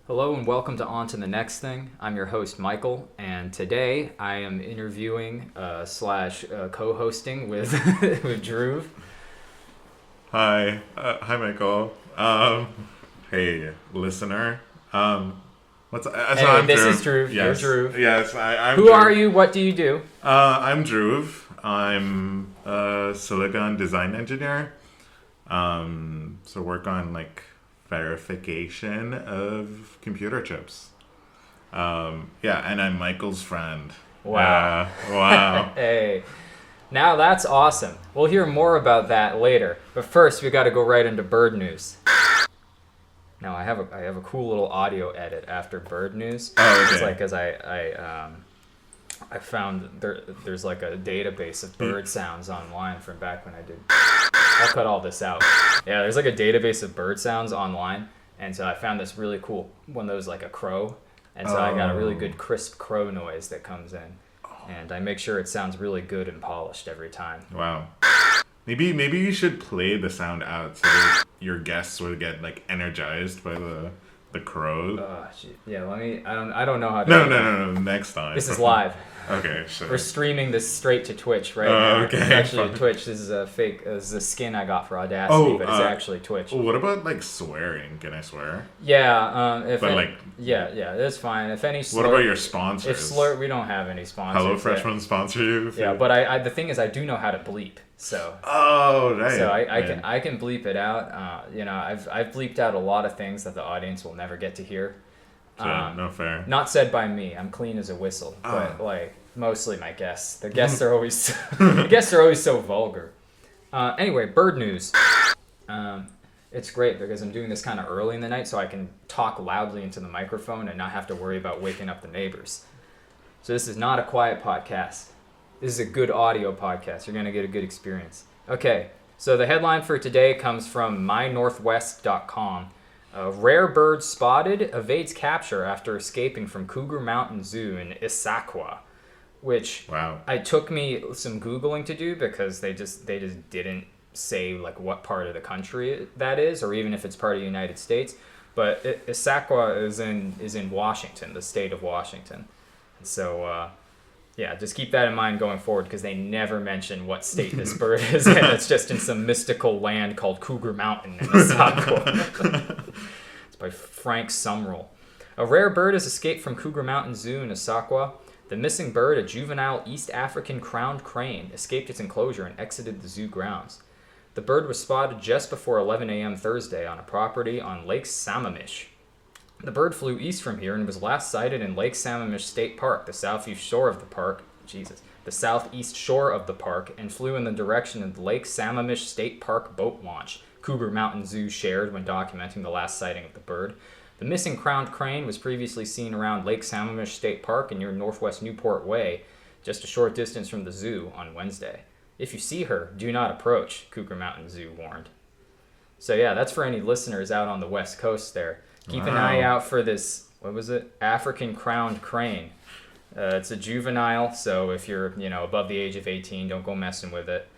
Hello and welcome to On to the Next Thing. I'm your host, Michael, and today I am interviewing slash co-hosting with with Droove. Hi, Michael. Hey, listener. What's Hey, I'm this Dhruv. is Droove. Yes. You're Droove. Yes, I'm. Who Dhruv. are you? What do you do? I'm Droove. I'm a silicon design engineer. So work on verification of computer chips. And I'm Michael's friend. Wow. Wow. Hey, now that's awesome. We'll hear more about that later. But first, we got to go right into bird news. Now I have a cool little audio edit after bird news. Oh, okay. It's like as I found there's like a database of bird sounds online from back when I did. I'll cut all this out. Yeah, there's like a database of bird sounds online, and so I found this really cool one that was like a crow, and so I got a really good crisp crow noise that comes in, and I make sure it sounds really good and polished every time. Wow. Maybe you should play the sound out so that your guests would get energized by the crow. Yeah, let me. I don't know how to. No. Next time. This is live. Okay, sure. We're streaming this straight to Twitch right now. Okay. It's actually Twitch. This is a fake. This is a skin I got for Audacity, but it's actually Twitch. What about swearing? Can I swear? Yeah. Yeah, that's fine. If any. What about your sponsors? If slur, we don't have any sponsors. Hello Freshman sponsor you. Yeah, but I the thing is, I do know how to bleep. So. Oh right. So I can bleep it out. I've bleeped out a lot of things that the audience will never get to hear. Sure, no fair. Not said by me. I'm clean as a whistle, but mostly my guests. The guests are always so vulgar. Anyway, bird news. It's great because I'm doing this kind of early in the night, so I can talk loudly into the microphone and not have to worry about waking up the neighbors. So this is not a quiet podcast. This is a good audio podcast. You're gonna get a good experience. Okay, so the headline for today comes from mynorthwest.com. A rare bird spotted evades capture after escaping from Cougar Mountain Zoo in Issaquah, which it took me some Googling to do because they just didn't say what part of the country that is, or even if it's part of the United States. But Issaquah is in Washington, the state of Washington. So just keep that in mind going forward because they never mention what state this bird is in. It's just in some mystical land called Cougar Mountain in Issaquah. It's by Frank Sumrall. A rare bird has escaped from Cougar Mountain Zoo in Issaquah. The missing bird, a juvenile East African crowned crane, escaped its enclosure and exited the zoo grounds. The bird was spotted just before 11 a.m. Thursday on a property on Lake Sammamish. The bird flew east from here and was last sighted in Lake Sammamish State Park, the southeast shore of the park, and flew in the direction of the Lake Sammamish State Park boat launch, Cougar Mountain Zoo shared when documenting the last sighting of the bird. The missing crowned crane was previously seen around Lake Sammamish State Park and near Northwest Newport Way, just a short distance from the zoo, on Wednesday. If you see her, do not approach, Cougar Mountain Zoo warned. So yeah, that's for any listeners out on the West Coast there. Keep an eye out for this, African crowned crane. It's a juvenile, so if you're, above the age of 18, don't go messing with it.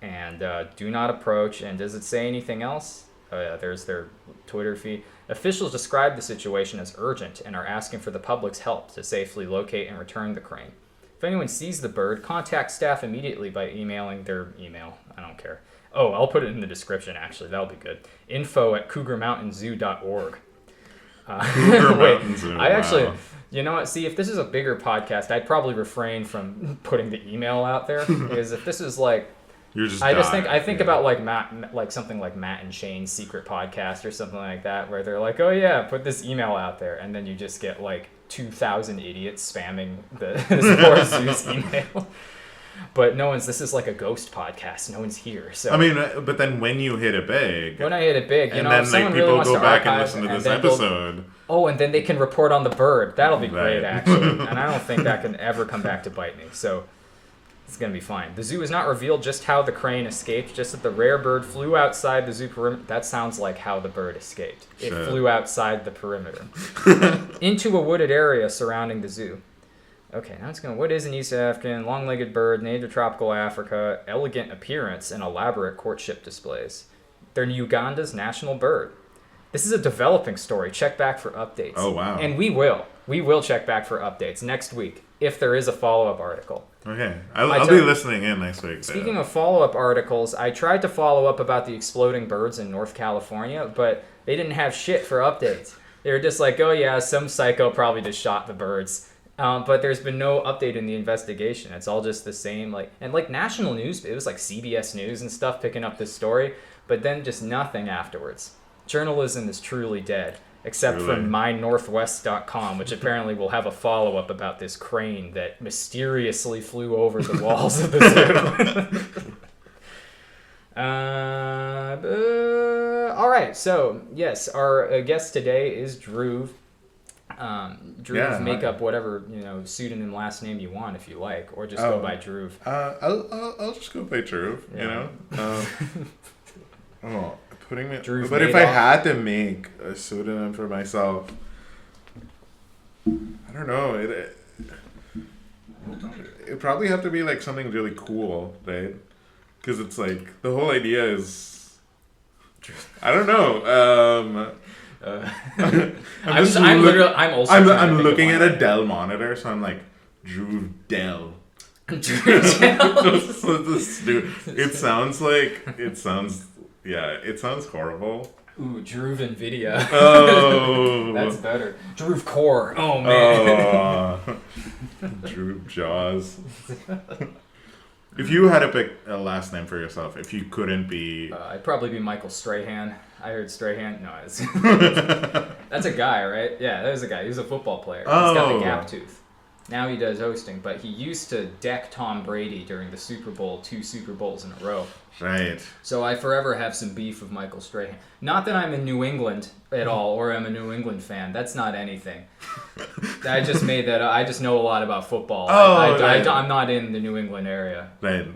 And do not approach. And does it say anything else? Oh yeah, there's their Twitter feed. Officials describe the situation as urgent and are asking for the public's help to safely locate and return the crane. If anyone sees the bird, contact staff immediately by emailing their email. I don't care. Oh, I'll put it in the description, actually. That'll be good. info@cougarmountainzoo.org. Mountain Zoo. I actually, you know what? See, if this is a bigger podcast, I'd probably refrain from putting the email out there because if this is I think about Matt, something like Matt and Shane's secret podcast or something like that, where they're like, oh yeah, put this email out there, and then you just get 2,000 idiots spamming this poor Zeus email. But this is like a ghost podcast. No one's here. So I mean, but then when you hit it big, when I hit it big, and then people really go back and listen to this episode. And then they can report on the bird. That'll be great, actually. And I don't think that can ever come back to bite me. So it's gonna be fine. The zoo has not revealed just how the crane escaped. Just that the rare bird flew outside the zoo perimeter. That sounds like how the bird escaped. It flew outside the perimeter into a wooded area surrounding the zoo. Okay, now it's going, what is an East African, long-legged bird, native to tropical Africa, elegant appearance, and elaborate courtship displays? They're Uganda's national bird. This is a developing story. Check back for updates. Oh, wow. And we will check back for updates next week if there is a follow-up article. Okay. I'll be listening in next week. Speaking of follow-up articles, I tried to follow up about the exploding birds in North California, but they didn't have shit for updates. They were just like, oh yeah, some psycho probably just shot the birds. But there's been no update in the investigation. It's all just the same. And national news, it was like CBS News and stuff picking up this story, but then just nothing afterwards. Journalism is truly dead, except for mynorthwest.com, which apparently will have a follow-up about this crane that mysteriously flew over the walls of the zoo. All right, so yes, our guest today is Druuuv. Druuuv, make up whatever pseudonym last name you want if you like, or just go by Druuv. I'll just go by Druuv. Yeah. Putting me. Druuuv But if I had to make a pseudonym for myself, I don't know. It'd probably have to be like something really cool, right? Because it's like the whole idea is, I don't know. I'm looking at a Dell monitor, so I'm like, Druuuv Dell. It sounds horrible. Ooh, Druuuv Nvidia. Oh, that's better. Druuuv Core. Oh man. Druuuv Jaws. If you had to pick a last name for yourself, if you couldn't be, I'd probably be Michael Strahan. I heard Strahan. No, it's that's a guy, right? Yeah, that was a guy. He was a football player. He's got the gap tooth. Now he does hosting, but he used to deck Tom Brady during the Super Bowl, 2 Super Bowls in a row. Right. So I forever have some beef with Michael Strahan. Not that I'm in New England at all, or I'm a New England fan. That's not anything. I just made that up. I just know a lot about football. I'm not in the New England area. Right.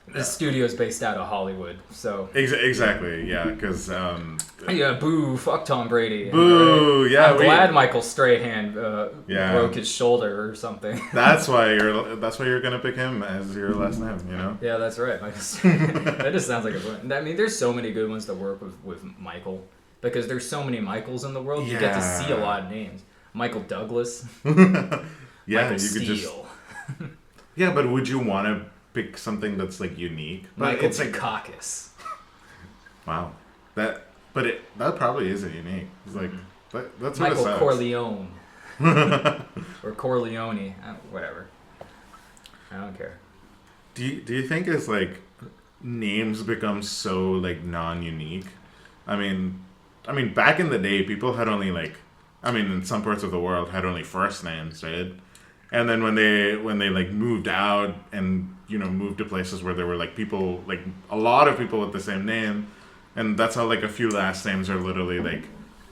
The studio's based out of Hollywood, so... Exactly, yeah, because... yeah, boo, fuck Tom Brady. Boo, right? yeah. I'm glad Michael Strahan broke his shoulder or something. That's why you're gonna pick him as your last name, you know? Yeah, that's right. That just sounds like a fun... I mean, there's so many good ones to work with Michael, because there's so many Michaels in the world, you get to see a lot of names. Michael Douglas. Yeah, Michael you could Steele. Yeah, but would you want to pick something that's like unique? Michael Dukakis. Wow. That probably isn't unique. It's like that's Michael what it Corleone. Or Corleone. Whatever. I don't care. Do you think it's like names become so like non-unique? I mean back in the day people had only in some parts of the world had only first names, right? And then when they like moved out and moved to places where there were like people, like a lot of people with the same name, and that's how like a few last names are literally like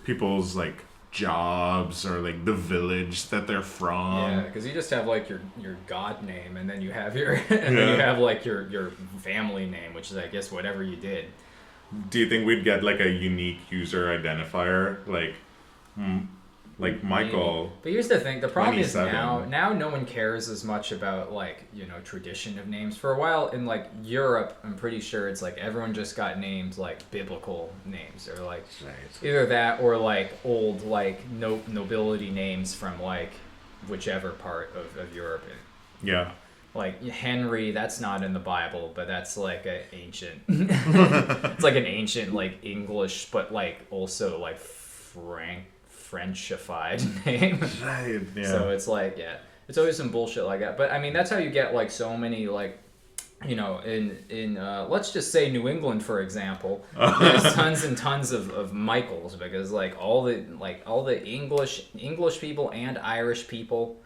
people's like jobs or like the village that they're from. Yeah, because you just have like your god name, and then you have then you have like your family name, which is I guess whatever you did. Do you think we'd get like a unique user identifier like Michael? Maybe. But here's the thing: the problem is 27. now no one cares as much about like tradition of names. For a while in like Europe, I'm pretty sure it's like everyone just got names like biblical names or like either that or like old like nobility names from like whichever part of Europe. Yeah. Like Henry, that's not in the Bible, but that's like an ancient. It's like an ancient like English, but like also like Frenchified name. Right. Yeah. So it's like it's always some bullshit like that. But I mean that's how you get like so many like in let's just say New England for example. There's tons and tons of Michaels because like all the English people and Irish people.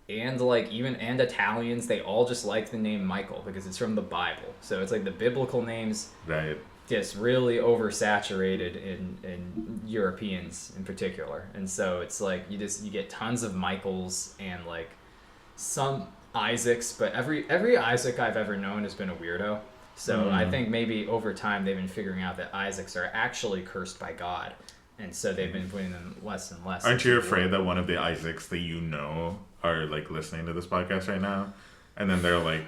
And and Italians, they all just like the name Michael because it's from the Bible. So it's like the biblical names, right? Just really oversaturated in Europeans in particular. And so it's like you get tons of Michaels and like some Isaacs, but every Isaac I've ever known has been a weirdo. So I think maybe over time they've been figuring out that Isaacs are actually cursed by God. And so they've been putting them less and less. Aren't you afraid that one of the Isaacs that are like listening to this podcast right now, and then they're like,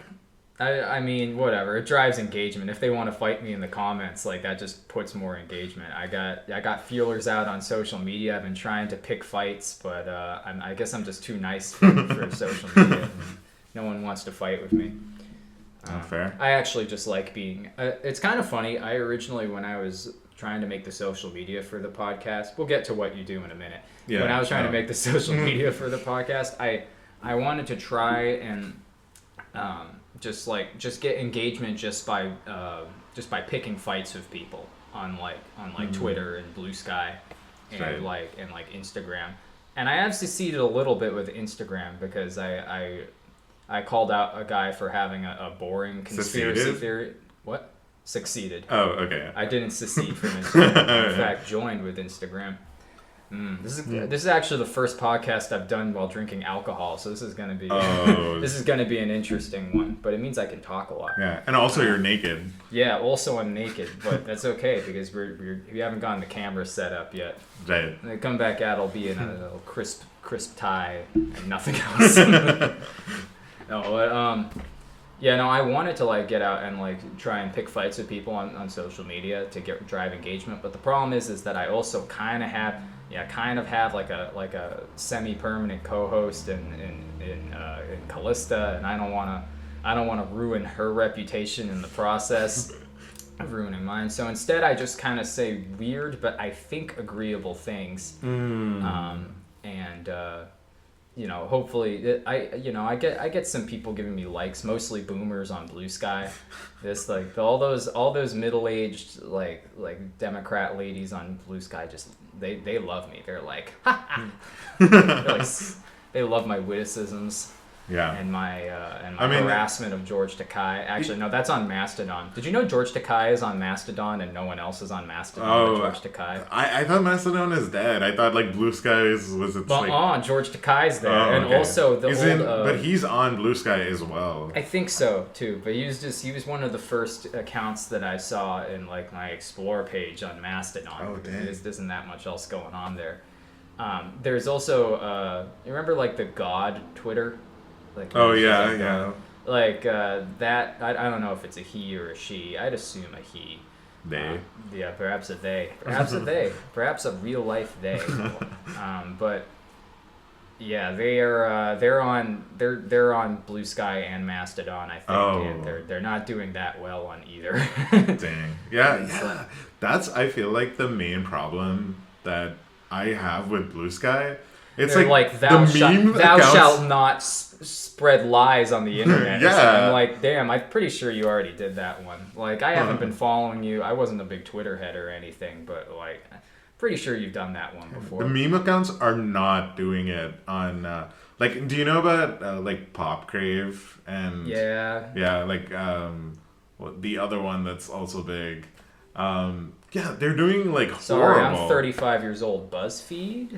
I mean, whatever. It drives engagement. If they want to fight me in the comments, like that just puts more engagement. I got feelers out on social media. I've been trying to pick fights, but I guess I'm just too nice for social media. No one wants to fight with me. Fair. I actually just like being. It's kind of funny. I originally, when I was trying to make the social media for the podcast, we'll get to what you do in a minute. Yeah, when I was trying to make the social media for the podcast, I wanted to try and just get engagement just by picking fights with people on Twitter and Blue Sky and like Instagram. And I have succeeded a little bit with Instagram because I called out a guy for having a boring conspiracy theory. What? Succeeded. Oh, okay. I didn't secede from Instagram. In fact, joined with Instagram. This is actually the first podcast I've done while drinking alcohol, so this is gonna be an interesting one. But it means I can talk a lot. Yeah, and also you're naked. Yeah, also I'm naked, but that's okay because we haven't gotten the camera set up yet. Right. When I come back out, I'll be in a little crisp tie and nothing else. No, but I wanted to get out and try and pick fights with people on social media to drive engagement. But the problem is that I also kind of have like a semi-permanent co-host in Callista, and I don't want to ruin her reputation in the process of ruining mine. So instead, I just kind of say weird but I think agreeable things, hopefully I get some people giving me likes, mostly boomers on Blue Sky. This all those middle-aged like Democrat ladies on Blue Sky, just they love me. They're like, ha, ha. They love my witticisms. Yeah. And my harassment of George Takei. Actually, no, that's on Mastodon. Did you know George Takei is on Mastodon and no one else is on Mastodon but George Takei? I thought Mastodon is dead. I thought Blue Sky was its George Takei's there. And also but he's on Blue Sky as well. I think so too. But he was one of the first accounts that I saw in my Explore page on Mastodon. Oh, damn. There isn't that much else going on there. There's also you remember the God Twitter? That. I don't know if it's a he or a she. I'd assume a he. They. Yeah, perhaps a they. Perhaps a they. Perhaps a real life they. But yeah, they're on Blue Sky and Mastodon, I think. Oh. And they're not doing that well on either. Dang. Yeah. That's, I feel like, the main problem that I have with Blue Sky. It's thou shalt not spread lies on the internet. Yeah. I'm damn, I'm pretty sure you already did that one. I haven't been following you. I wasn't a big Twitter head or anything, but pretty sure you've done that one before. The meme accounts are not doing it on do you know about Pop Crave and the other one that's also big. They're doing horrible. Sorry, I'm 35 years old. BuzzFeed?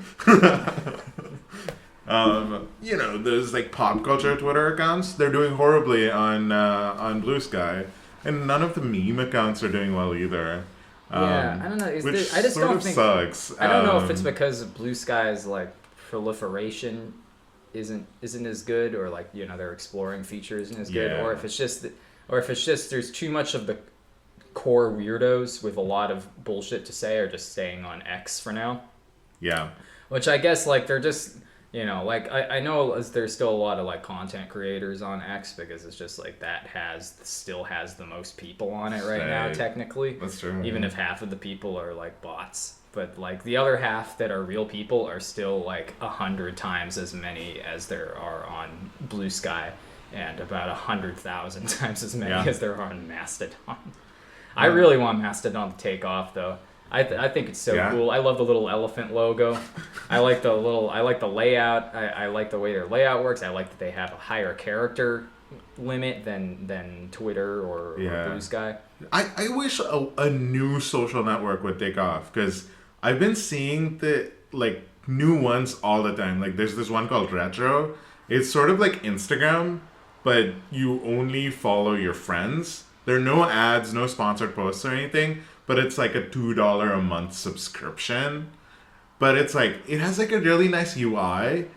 Those pop culture Twitter accounts, they're doing horribly on Blue Sky, and none of the meme accounts are doing well either. I don't know. I just don't think sucks. I don't know if it's because Blue Sky's proliferation isn't as good, or their exploring feature isn't as good, or if it's just there's too much of the core weirdos with a lot of bullshit to say are just staying on X for now. Yeah. Which I guess they're just I know there's still a lot of content creators on X because it's just that still has the most people on it right now technically. That's true. Even if half of the people are bots. But the other half that are real people are still 100 times as many as there are on Blue Sky, and about 100,000 times as many as there are on Mastodon. I really want Mastodon to take off, though. I think it's so cool. I love the little elephant logo. I like the layout. I like the way their layout works. I like that they have a higher character limit than Twitter or Blue Sky. I wish a new social network would take off, because I've been seeing the new ones all the time. There's this one called Retro. It's sort of like Instagram, but you only follow your friends. There are no ads, no sponsored posts or anything, but it's a $2 a month subscription. But it's it has a really nice UI,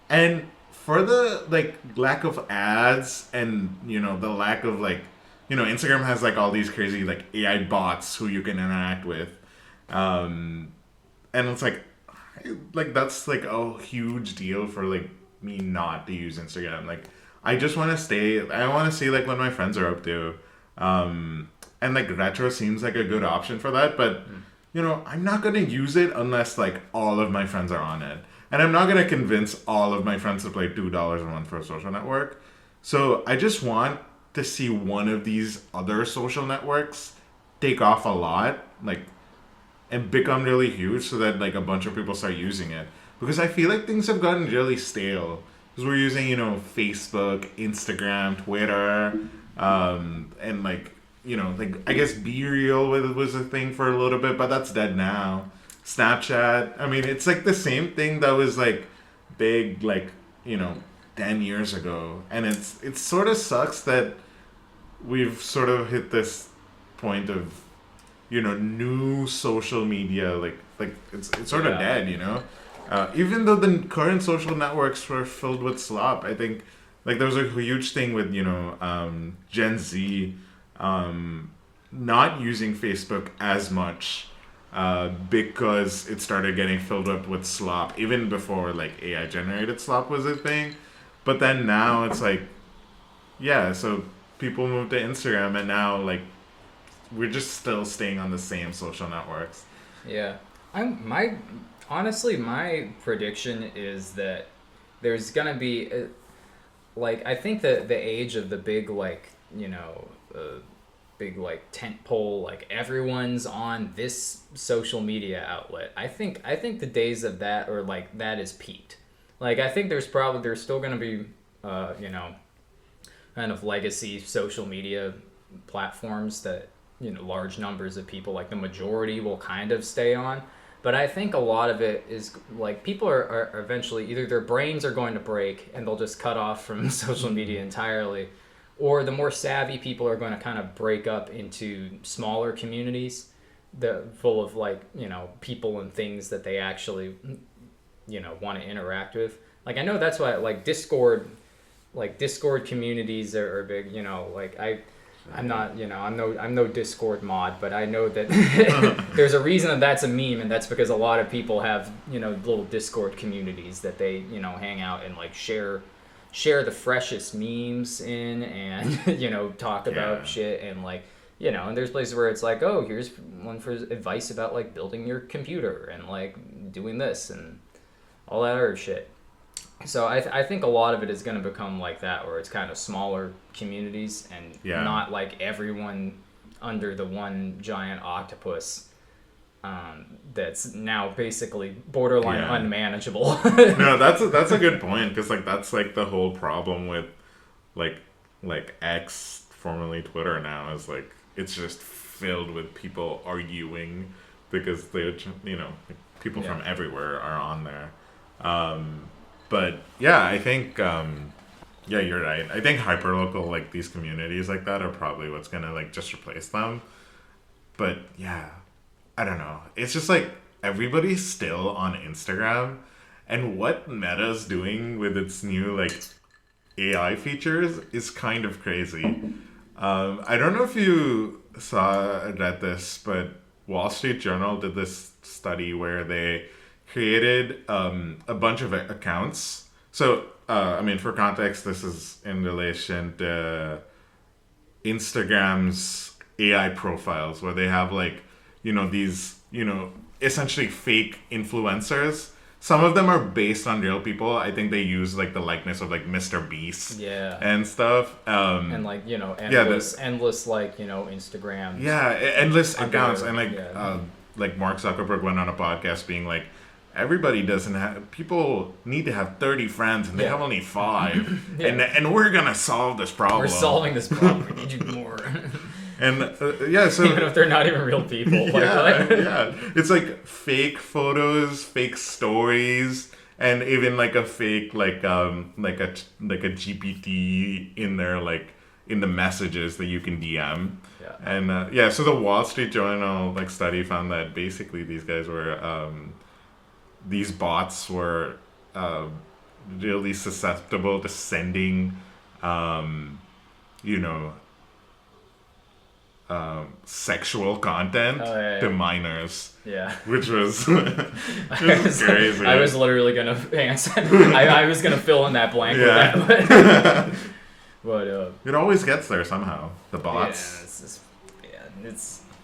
and for the like lack of ads and the lack of like Instagram has like all these crazy like AI bots who you can interact with, and it's like that's like a huge deal for like me not to use Instagram. Like I just want to I want to see like what my friends are up to, and like retro seems like a good option for that, but I'm not gonna use it unless like all of my friends are on it. And I'm not going to convince all of my friends to pay $2 a month for a social network. So I just want to see one of these other social networks take off a lot, like, and become really huge so that like a bunch of people start using it. Because I feel like things have gotten really stale. Because we're using, Facebook, Instagram, Twitter, and like, like I guess Be Real was a thing for a little bit, but that's dead now. Snapchat. I mean, it's like the same thing that was like big, like 10 years ago, and it sort of sucks that we've sort of hit this point of new social media. Like it's sort of dead. Even though the current social networks were filled with slop, I think like there was a huge thing with Gen Z not using Facebook as much. Because it started getting filled up with slop even before like AI generated slop was a thing, but then now it's like so people moved to Instagram and now like we're just still staying on the same social networks. Honestly my prediction is that there's gonna be like I think that the age of the big like big like tent pole, like everyone's on this social media outlet. I think the days of that or like that is peaked. Like I think there's still gonna be kind of legacy social media platforms that large numbers of people, like the majority, will kind of stay on. But I think a lot of it is like people are eventually either their brains are going to break and they'll just cut off from social media entirely, or the more savvy people are going to kind of break up into smaller communities that full of like, people and things that they actually, want to interact with. Like, I know that's why like Discord communities are big, like I'm not, I'm no Discord mod, but I know that there's a reason that's a meme, and that's because a lot of people have, little Discord communities that they, hang out and like share the freshest memes in and talk about shit and like and there's places where it's like, oh, here's one for advice about like building your computer and like doing this and all that other shit. So I think a lot of it is going to become like that, where it's kind of smaller communities and not like everyone under the one giant octopus that's now basically borderline unmanageable. No, that's a good point, because like that's like the whole problem with like X, formerly Twitter, now is like it's just filled with people arguing because they people from everywhere are on there. But I think you're right. I think hyperlocal, like these communities like that, are probably what's gonna like just replace them. But I don't know. It's just like everybody's still on Instagram, and what Meta's doing with its new like AI features is kind of crazy. I don't know if you read this, but Wall Street Journal did this study where they created a bunch of accounts. So, I mean, for context, this is in relation to Instagram's AI profiles, where they have like, these, essentially fake influencers. Some of them are based on real people. I think they use like the likeness of like Mr. Beast and stuff. And like, endless like, Instagram. Yeah, endless accounts. And like Mark Zuckerberg went on a podcast being like, people need to have 30 friends and they have only 5. And we're going to solve this problem. We're solving this problem. We need you more. And so even if they're not even real people. It's like fake photos, fake stories, and even like a fake like a GPT in there, like in the messages that you can DM. And so the Wall Street Journal like study found that basically these guys were these bots were really susceptible to sending, you know, sexual content to minors. Yeah. Which was, crazy. I was literally gonna answer. I was gonna fill in that blank with that, but it always gets there somehow. The bots. Yeah,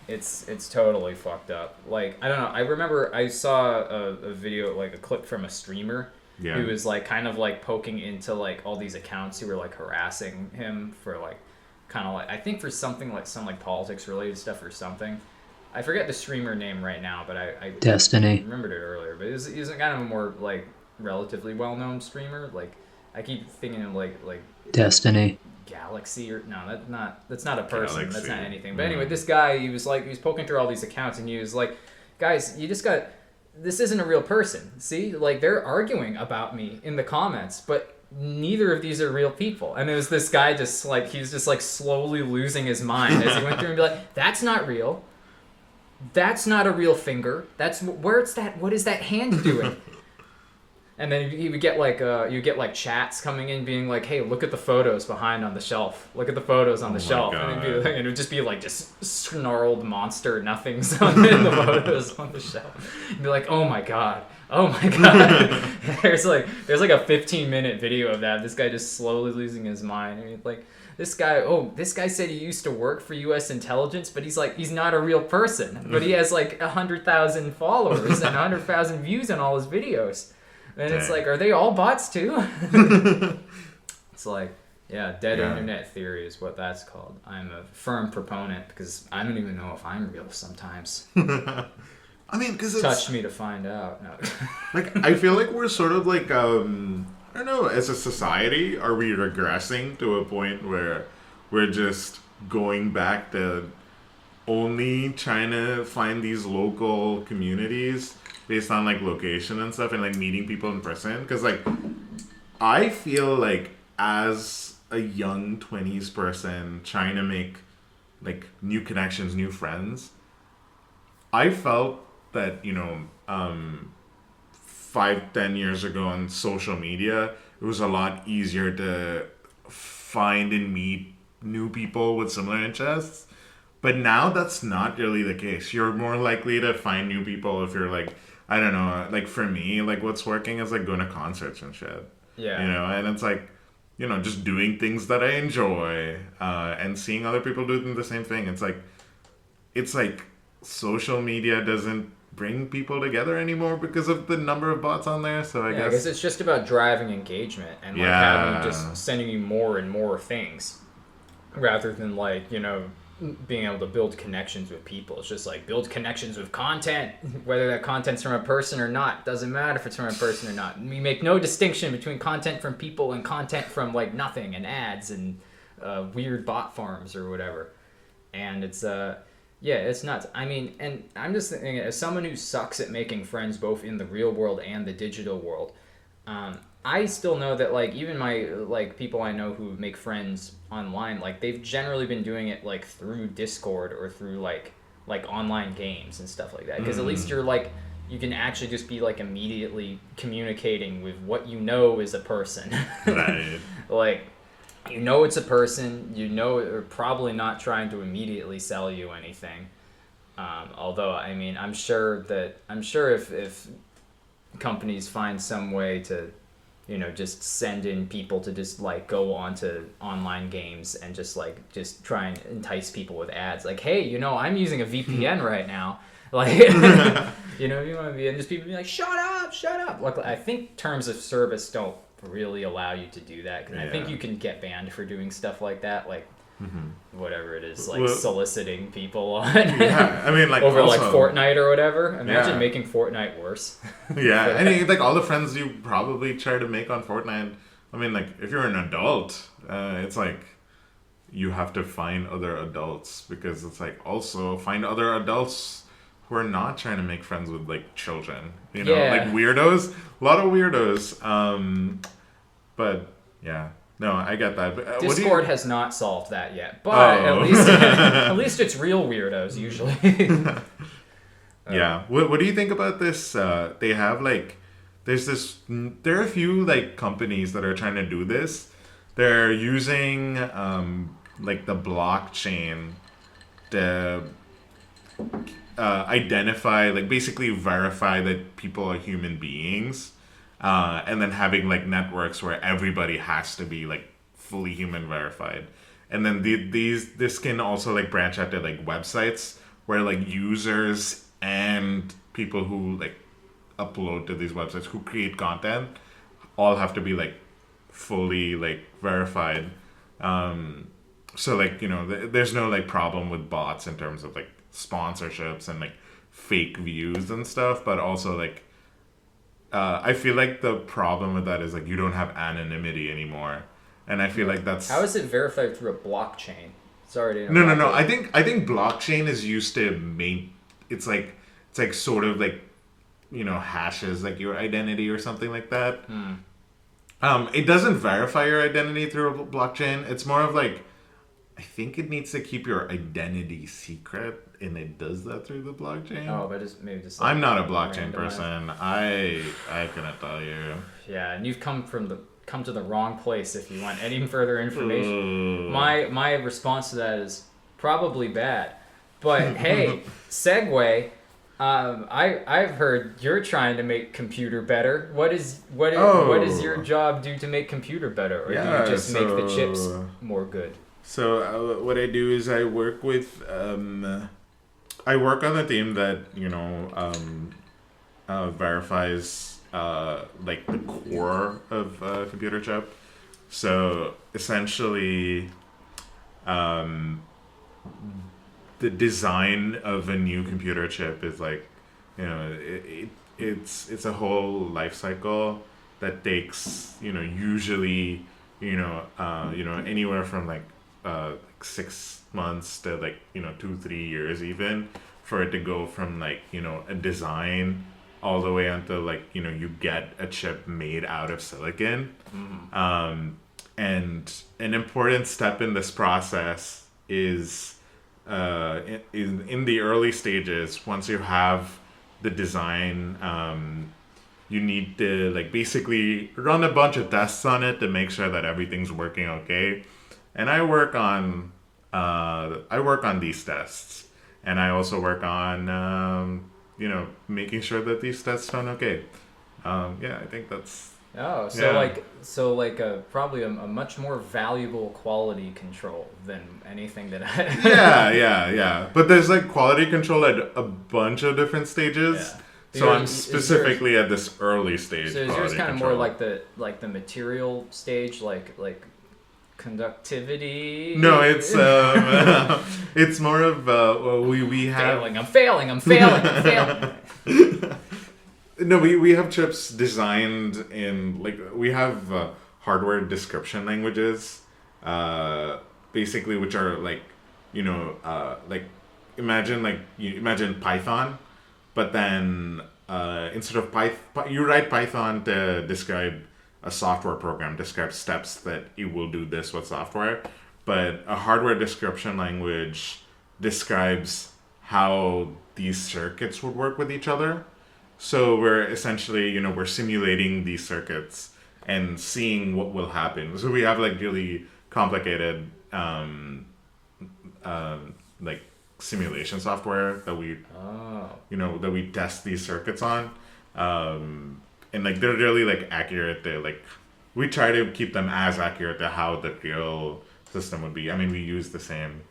it's totally fucked up. Like, I don't know. I remember I saw a video, like a clip from a streamer who was like kind of like poking into like all these accounts who were like harassing him for like kind of like, I think for something like some like politics related stuff or something. I forget the streamer name right now, but I Destiny. remembered it earlier. But he's kind of a more like relatively well known streamer. Like, I keep thinking of like Destiny. Galaxy or no, that's not a person. Galaxy. That's not anything. But anyway, this guy, he was poking through all these accounts and he was like, guys, this isn't a real person. See, like they're arguing about me in the comments, but neither of these are real people. And it was this guy just like, he's just like slowly losing his mind as he went through and be like, that's not real. That's not a real finger. What is that hand doing? And then he would get like you get like chats coming in being like, hey, look at the photos behind on the shelf. Look at the photos on the shelf. And it would just be like just snarled monster nothings in the photos on the shelf. And be like, oh my god. there's like a 15-minute video of that. This guy just slowly losing his mind. I mean, like this guy said he used to work for U.S. intelligence, but he's not a real person. But he has like 100,000 followers and 100,000 views on all his videos. And it's like, are they all bots too? It's like, dead internet theory is what that's called. I'm a firm proponent because I don't even know if I'm real sometimes. I mean, because it's... Touch me to find out. No. Like, I feel like we're sort of like, I don't know, as a society, are we regressing to a point where we're just going back to only trying to find these local communities based on like location and stuff and like meeting people in person? Because like I feel like as a young 20s person trying to make like new connections, new friends, I felt that 5-10 years ago on social media it was a lot easier to find and meet new people with similar interests. But now that's not really the case. You're more likely to find new people if you're like, I don't know, like for me, like what's working is like going to concerts and shit. Yeah. And it's like, just doing things that I enjoy and seeing other people doing the same thing. It's like social media doesn't bring people together anymore because of the number of bots on there. So I guess it's just about driving engagement and like having just sending you more and more things rather than like, being able to build connections with people. It's just like build connections with content, whether that content's from a person or not. Doesn't matter if it's from a person or not. We make no distinction between content from people and content from like nothing and ads and weird bot farms or whatever. And it's it's nuts. I mean, and I'm just thinking, as someone who sucks at making friends both in the real world and the digital world, I still know that like even my like people I know who make friends online, like they've generally been doing it like through Discord or through like online games and stuff like that. Because at least you're like, you can actually just be like immediately communicating with what you know is a person. Right. Like, it's a person, they're probably not trying to immediately sell you anything. Although, I mean, I'm sure if companies find some way to, just send in people to just like go onto online games and just try and entice people with ads. Like, hey, I'm using a VPN right now. Like, if you want to be, and just people be like, shut up. Like, I think terms of service don't really allow you to do that, because I think you can get banned for doing stuff like that, like whatever it is, like soliciting people on I mean, like over also, like Fortnite or whatever. Imagine making Fortnite worse. I mean, like all the friends you probably try to make on Fortnite, I mean, like if you're an adult, it's like you have to find other adults, because it's like also find other adults who are not trying to make friends with like children, like weirdos, a lot of weirdos. But yeah, no, I get that. But, Discord has not solved that yet, but at least it's real weirdos usually. Yeah. What do you think about this? They have like there are a few like companies that are trying to do this. They're using like the blockchain to identify, like basically verify that people are human beings, and then having like networks where everybody has to be like fully human verified. And then this can also like branch out to like websites where like users and people who like upload to these websites, who create content, all have to be like fully like verified. So like, you know, there's no like problem with bots in terms of like sponsorships and like fake views and stuff, but also like I feel like the problem with that is like you don't have anonymity anymore, and I feel like that's how is it verified through a blockchain? Sorry to no. I think blockchain is used to make it's like sort of like, you know, hashes like your identity or something like that. It doesn't verify your identity through a blockchain. It's more of like, I think it needs to keep your identity secret, and it does that through the blockchain. Oh, but maybe just. Like, I'm not a blockchain person. I couldn't tell you. Yeah, and you've come to the wrong place if you want any further information. My response to that is probably bad, but hey, segue. I've heard you're trying to make computer better. What is your job do to make computer better, or do you just make the chips more good? So what I do is I work with I work on a team that, you know, verifies like the core of a computer chip. So essentially, the design of a new computer chip is like, you know, it's a whole life cycle that takes, you know, usually, you know, anywhere from like 6 months to like, you know, 2-3 years even, for it to go from like, you know, a design all the way until like, you know, you get a chip made out of silicon. And an important step in this process is in the early stages. Once you have the design, you need to like basically run a bunch of tests on it to make sure that everything's working okay. And I work on these tests, and I also work on you know, making sure that these tests run okay. Yeah, I think that's. Oh, so like probably a much more valuable quality control than anything that I. yeah. But there's like quality control at a bunch of different stages. Yeah. So I'm specifically at this early stage. So is yours kind of more like the material stage, like conductivity? No, it's it's more of we have I'm failing. No, we have chips designed in like we have hardware description languages, basically, which are like, you know, like imagine Python, but then instead of Python, you write Python to describe a software program, describe steps that it will do this with software, but a hardware description language describes how these circuits would work with each other. So we're essentially, you know, we're simulating these circuits and seeing what will happen. So we have like really complicated like simulation software that we you know, that we test these circuits on. And like they're really like accurate. They like, we try to keep them as accurate to how the real system would be. I mean, we use the same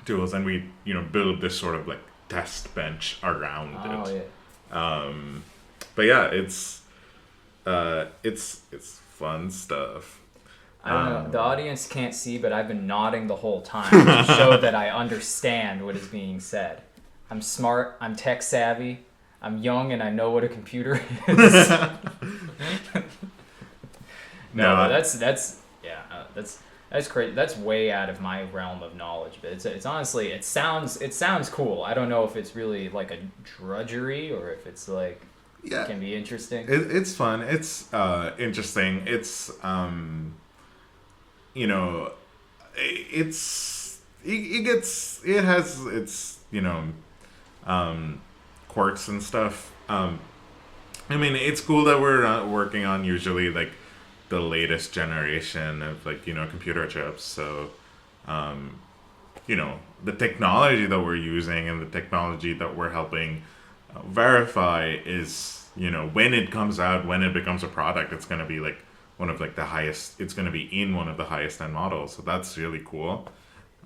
tools, and we, you know, build this sort of like test bench around it. Yeah. But yeah, it's fun stuff. I don't know. The audience can't see, but I've been nodding the whole time to show that I understand what is being said. I'm smart. I'm tech savvy. I'm young, and I know what a computer is. No, that's crazy. That's way out of my realm of knowledge. But it's honestly, it sounds cool. I don't know if it's really like a drudgery or if it's like it can be interesting. It's fun. It's interesting. It's you know, it has its, you know, quirks and stuff. I mean, it's cool that we're working on usually like the latest generation of like computer chips. So, um, the technology that we're using and the technology that we're helping verify is when it comes out, when it becomes a product, it's going to be like one of like the highest. It's going to be in one of the highest end models. So that's really cool.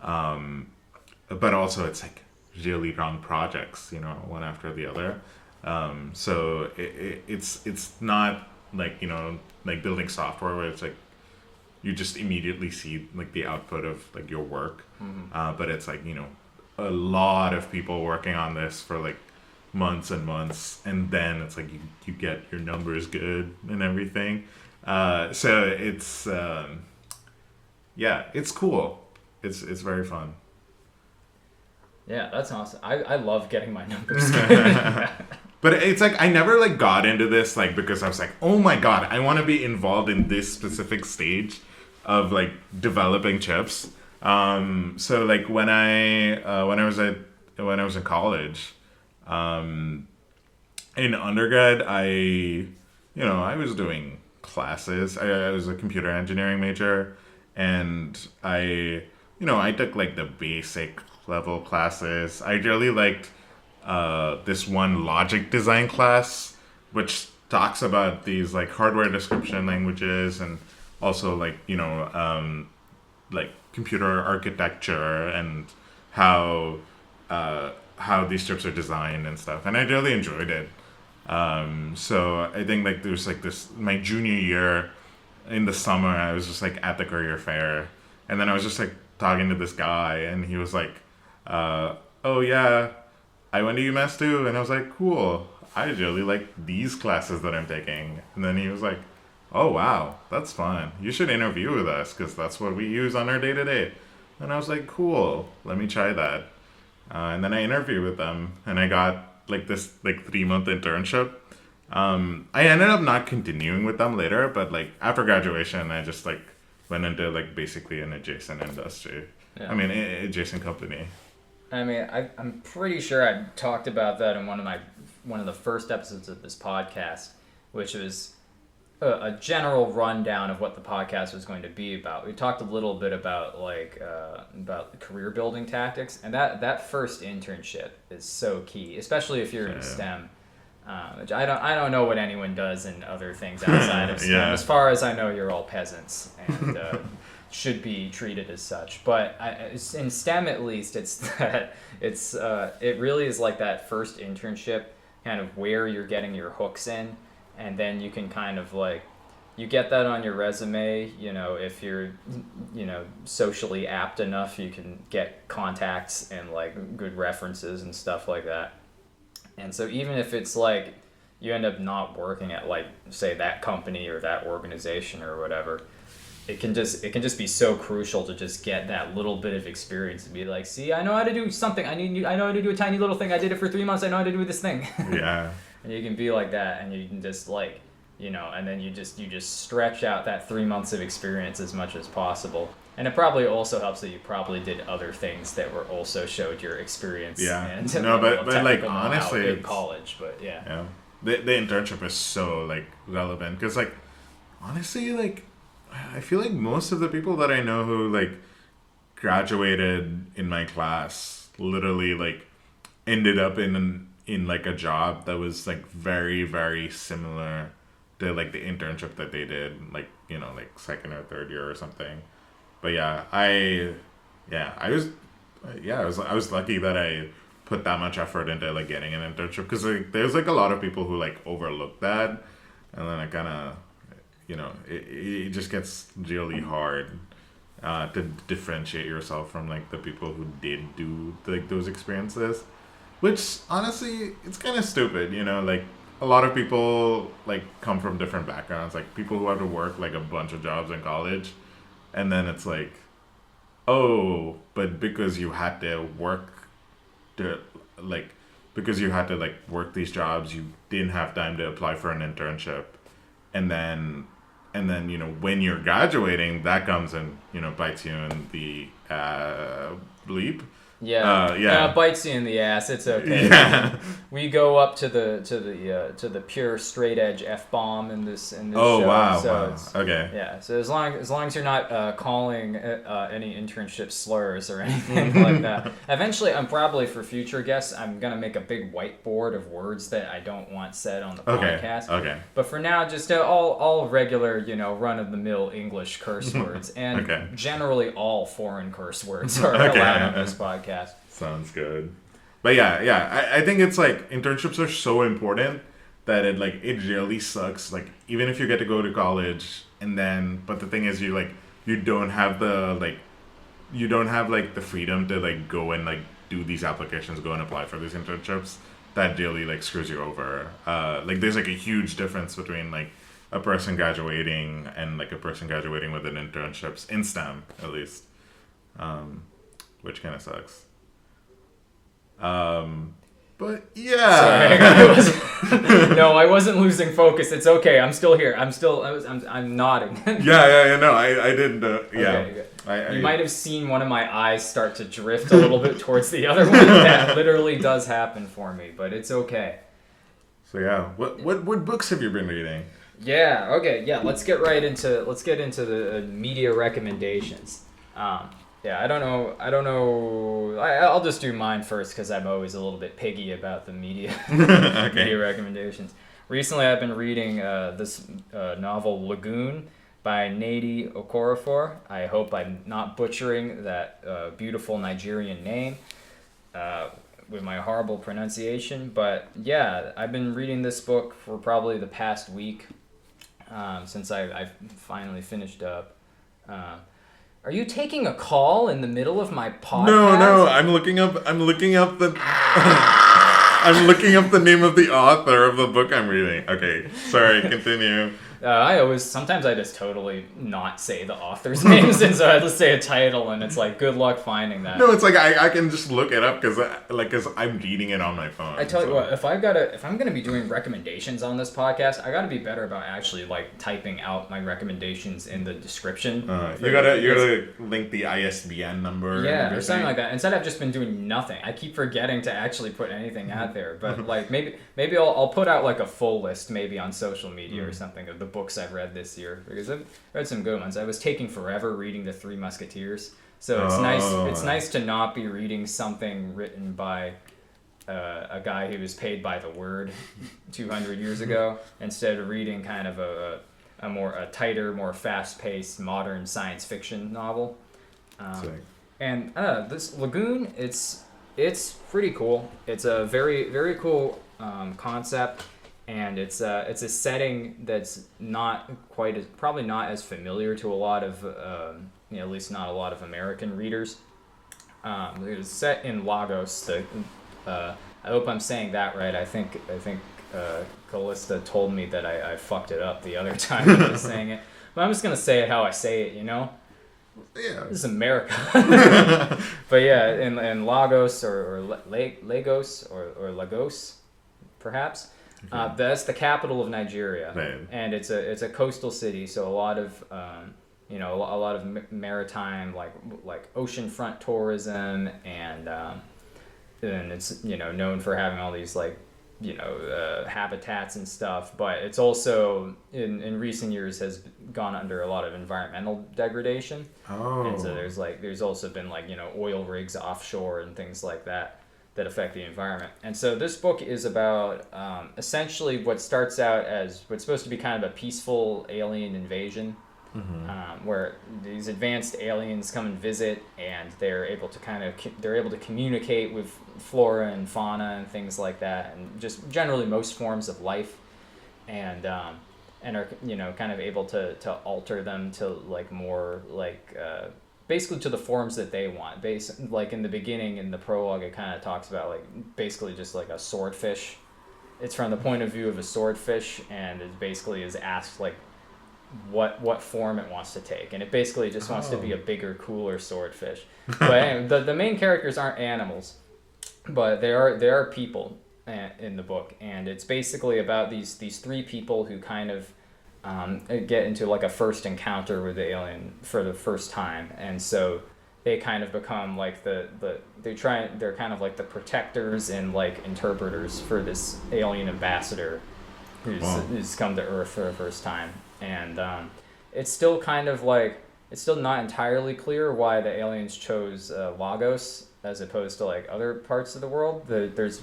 But also it's like really long projects, one after the other. So it's not like like building software where it's like you just immediately see like the output of like your work, but it's like a lot of people working on this for like months and months, and then it's like you get your numbers good and everything. So it's yeah, it's cool. It's very fun. Yeah, that's awesome. I love getting my numbers good. But it's like I never like got into this like because I was like, oh my god, I want to be involved in this specific stage of like developing chips. So like when I was in college, in undergrad, I was doing classes. I was a computer engineering major, and I took like the basic level classes. I really liked this one logic design class, which talks about these like hardware description languages and also like like computer architecture and how these chips are designed and stuff. And I really enjoyed it. So I think like there's like this my junior year in the summer, I was just like at the career fair, and then I was just like talking to this guy, and he was like, "Oh yeah, I went to UMass too," and I was like, "Cool, I really like these classes that I'm taking." And then he was like, "Oh wow, that's fun. You should interview with us because that's what we use on our day to day." And I was like, "Cool, let me try that." And then I interviewed with them, and I got like this like 3-month internship. I ended up not continuing with them later, but like after graduation, I just like went into like basically an adjacent industry. Yeah. I mean, adjacent company. I mean, I'm pretty sure I talked about that in one of the first episodes of this podcast, which was a general rundown of what the podcast was going to be about. We talked a little bit about like about career building tactics, and that first internship is so key, especially if you're in STEM. Which I don't know what anyone does in other things outside of STEM. Yeah. As far as I know, you're all peasants and should be treated as such. But in STEM, at least, it's that it really is like that first internship, kind of where you're getting your hooks in, and then you can kind of like you get that on your resume. If you're socially apt enough, you can get contacts and like good references and stuff like that. And so even if it's like you end up not working at like say that company or that organization or whatever, it can just be so crucial to just get that little bit of experience and be like, see, I know how to do something. I know how to do a tiny little thing. I did it for 3 months. I know how to do this thing. Yeah. And you can be like that, and you can just like and then you just stretch out that 3 months of experience as much as possible. And it probably also helps that you probably did other things that were also showed your experience. Yeah. And No, but like honestly, in college, but yeah. Yeah. The internship is so like relevant because like honestly like I feel like most of the people that I know who like graduated in my class literally like ended up in like a job that was like very very similar to like the internship that they did like like second or third year or something. But I was lucky that I put that much effort into like getting an internship because like, there's like a lot of people who like overlook that, and then I kind of it just gets really hard to differentiate yourself from like the people who did do like those experiences, which honestly it's kind of stupid. Like a lot of people like come from different backgrounds, like people who have to work like a bunch of jobs in college. And then it's like, oh, but because you had to work work these jobs, you didn't have time to apply for an internship. And then when you're graduating, that comes and, bites you in the bleep. Yeah. Bites you in the ass. It's okay. Yeah. We go up to the pure straight edge F-bomb in this Oh show. wow! So Wow. Okay. Yeah. So as long as you're not calling any internship slurs or anything like that. Eventually, I'm probably for future guests, I'm gonna make a big whiteboard of words that I don't want said on the podcast. Okay. But for now, just all regular, run of the mill English curse words, and generally all foreign curse words are allowed on this podcast. Sounds good. But I think it's like internships are so important that it really sucks. Like even if you get to go to college but the thing is you don't have the freedom to go and do these applications, go and apply for these internships. That really screws you over. There's a huge difference between a person graduating and a person graduating with an internships in STEM at least. Which kind of sucks. But yeah. Sorry, I wasn't losing focus. It's okay. I'm still here. I'm nodding. No, I didn't. Okay, you might have seen one of my eyes start to drift a little bit towards the other one. That literally does happen for me, but it's okay. So yeah, what books have you been reading? Yeah. Okay. Yeah. Let's get into the media recommendations. I don't know. I'll just do mine first because I'm always a little bit piggy about the media media recommendations. Recently, I've been reading this novel Lagoon by Nnedi Okorafor. I hope I'm not butchering that beautiful Nigerian name with my horrible pronunciation. But yeah, I've been reading this book for probably the past week since I've finally finised up. Are you taking a call in the middle of my podcast? No, I'm looking up the I'm looking up the name of the author of the book I'm reading. Okay, sorry, continue. Sometimes I just totally not say the author's names, and so I just say a title, and it's good luck finding that. No, it's I can just look it up because I'm reading it on my phone. I tell you what, if I'm gonna be doing recommendations on this podcast, I gotta be better about actually typing out my recommendations in the description. You gotta link the ISBN number. Yeah, or something like that. Instead, I've just been doing nothing. I keep forgetting to actually put anything out there. But maybe I'll put out a full list maybe on social media or something of the books I've read this year, because I've read some good ones. I was taking forever reading The Three Musketeers, so it's nice to not be reading something written by a guy who was paid by the word 200 years ago, instead of reading kind of a tighter, more fast-paced modern science fiction novel. And this Lagoon, it's pretty cool. It's a very, very cool concept. And it's a setting that's probably not as familiar to a lot of, at least not a lot of American readers. It was set in Lagos. I hope I'm saying that right. I think Callista told me that I fucked it up the other time I was saying it. But I'm just gonna say it how I say it, Yeah. This is America. But yeah, in Lagos or Lagos or Lagos, perhaps. That's the capital of Nigeria, right. And it's a coastal city, so a lot of a lot of maritime like oceanfront tourism, and it's known for having all these habitats and stuff. But it's also in recent years has gone under a lot of environmental degradation. And so there's also been oil rigs offshore and things like that affect the environment. And so this book is about essentially what starts out as what's supposed to be kind of a peaceful alien invasion, where these advanced aliens come and visit, and they're able to communicate with flora and fauna and things like that, and just generally most forms of life, and are kind of able to alter them to more basically to the forms that they want. In the beginning, in the prologue, it kind of talks about basically just a swordfish. It's from the point of view of a swordfish, and it basically is asked what form it wants to take, and it basically just wants to be a bigger, cooler swordfish. But anyway, the main characters aren't animals, but they are people in the book, and it's basically about these three people who kind of get into a first encounter with the alien for the first time, and so they kind of become like they're kind of like the protectors and like interpreters for this alien ambassador who's come to Earth for the first time. And it's still kind of like, it's still not entirely clear why the aliens chose Lagos as opposed to like other parts of the world. There's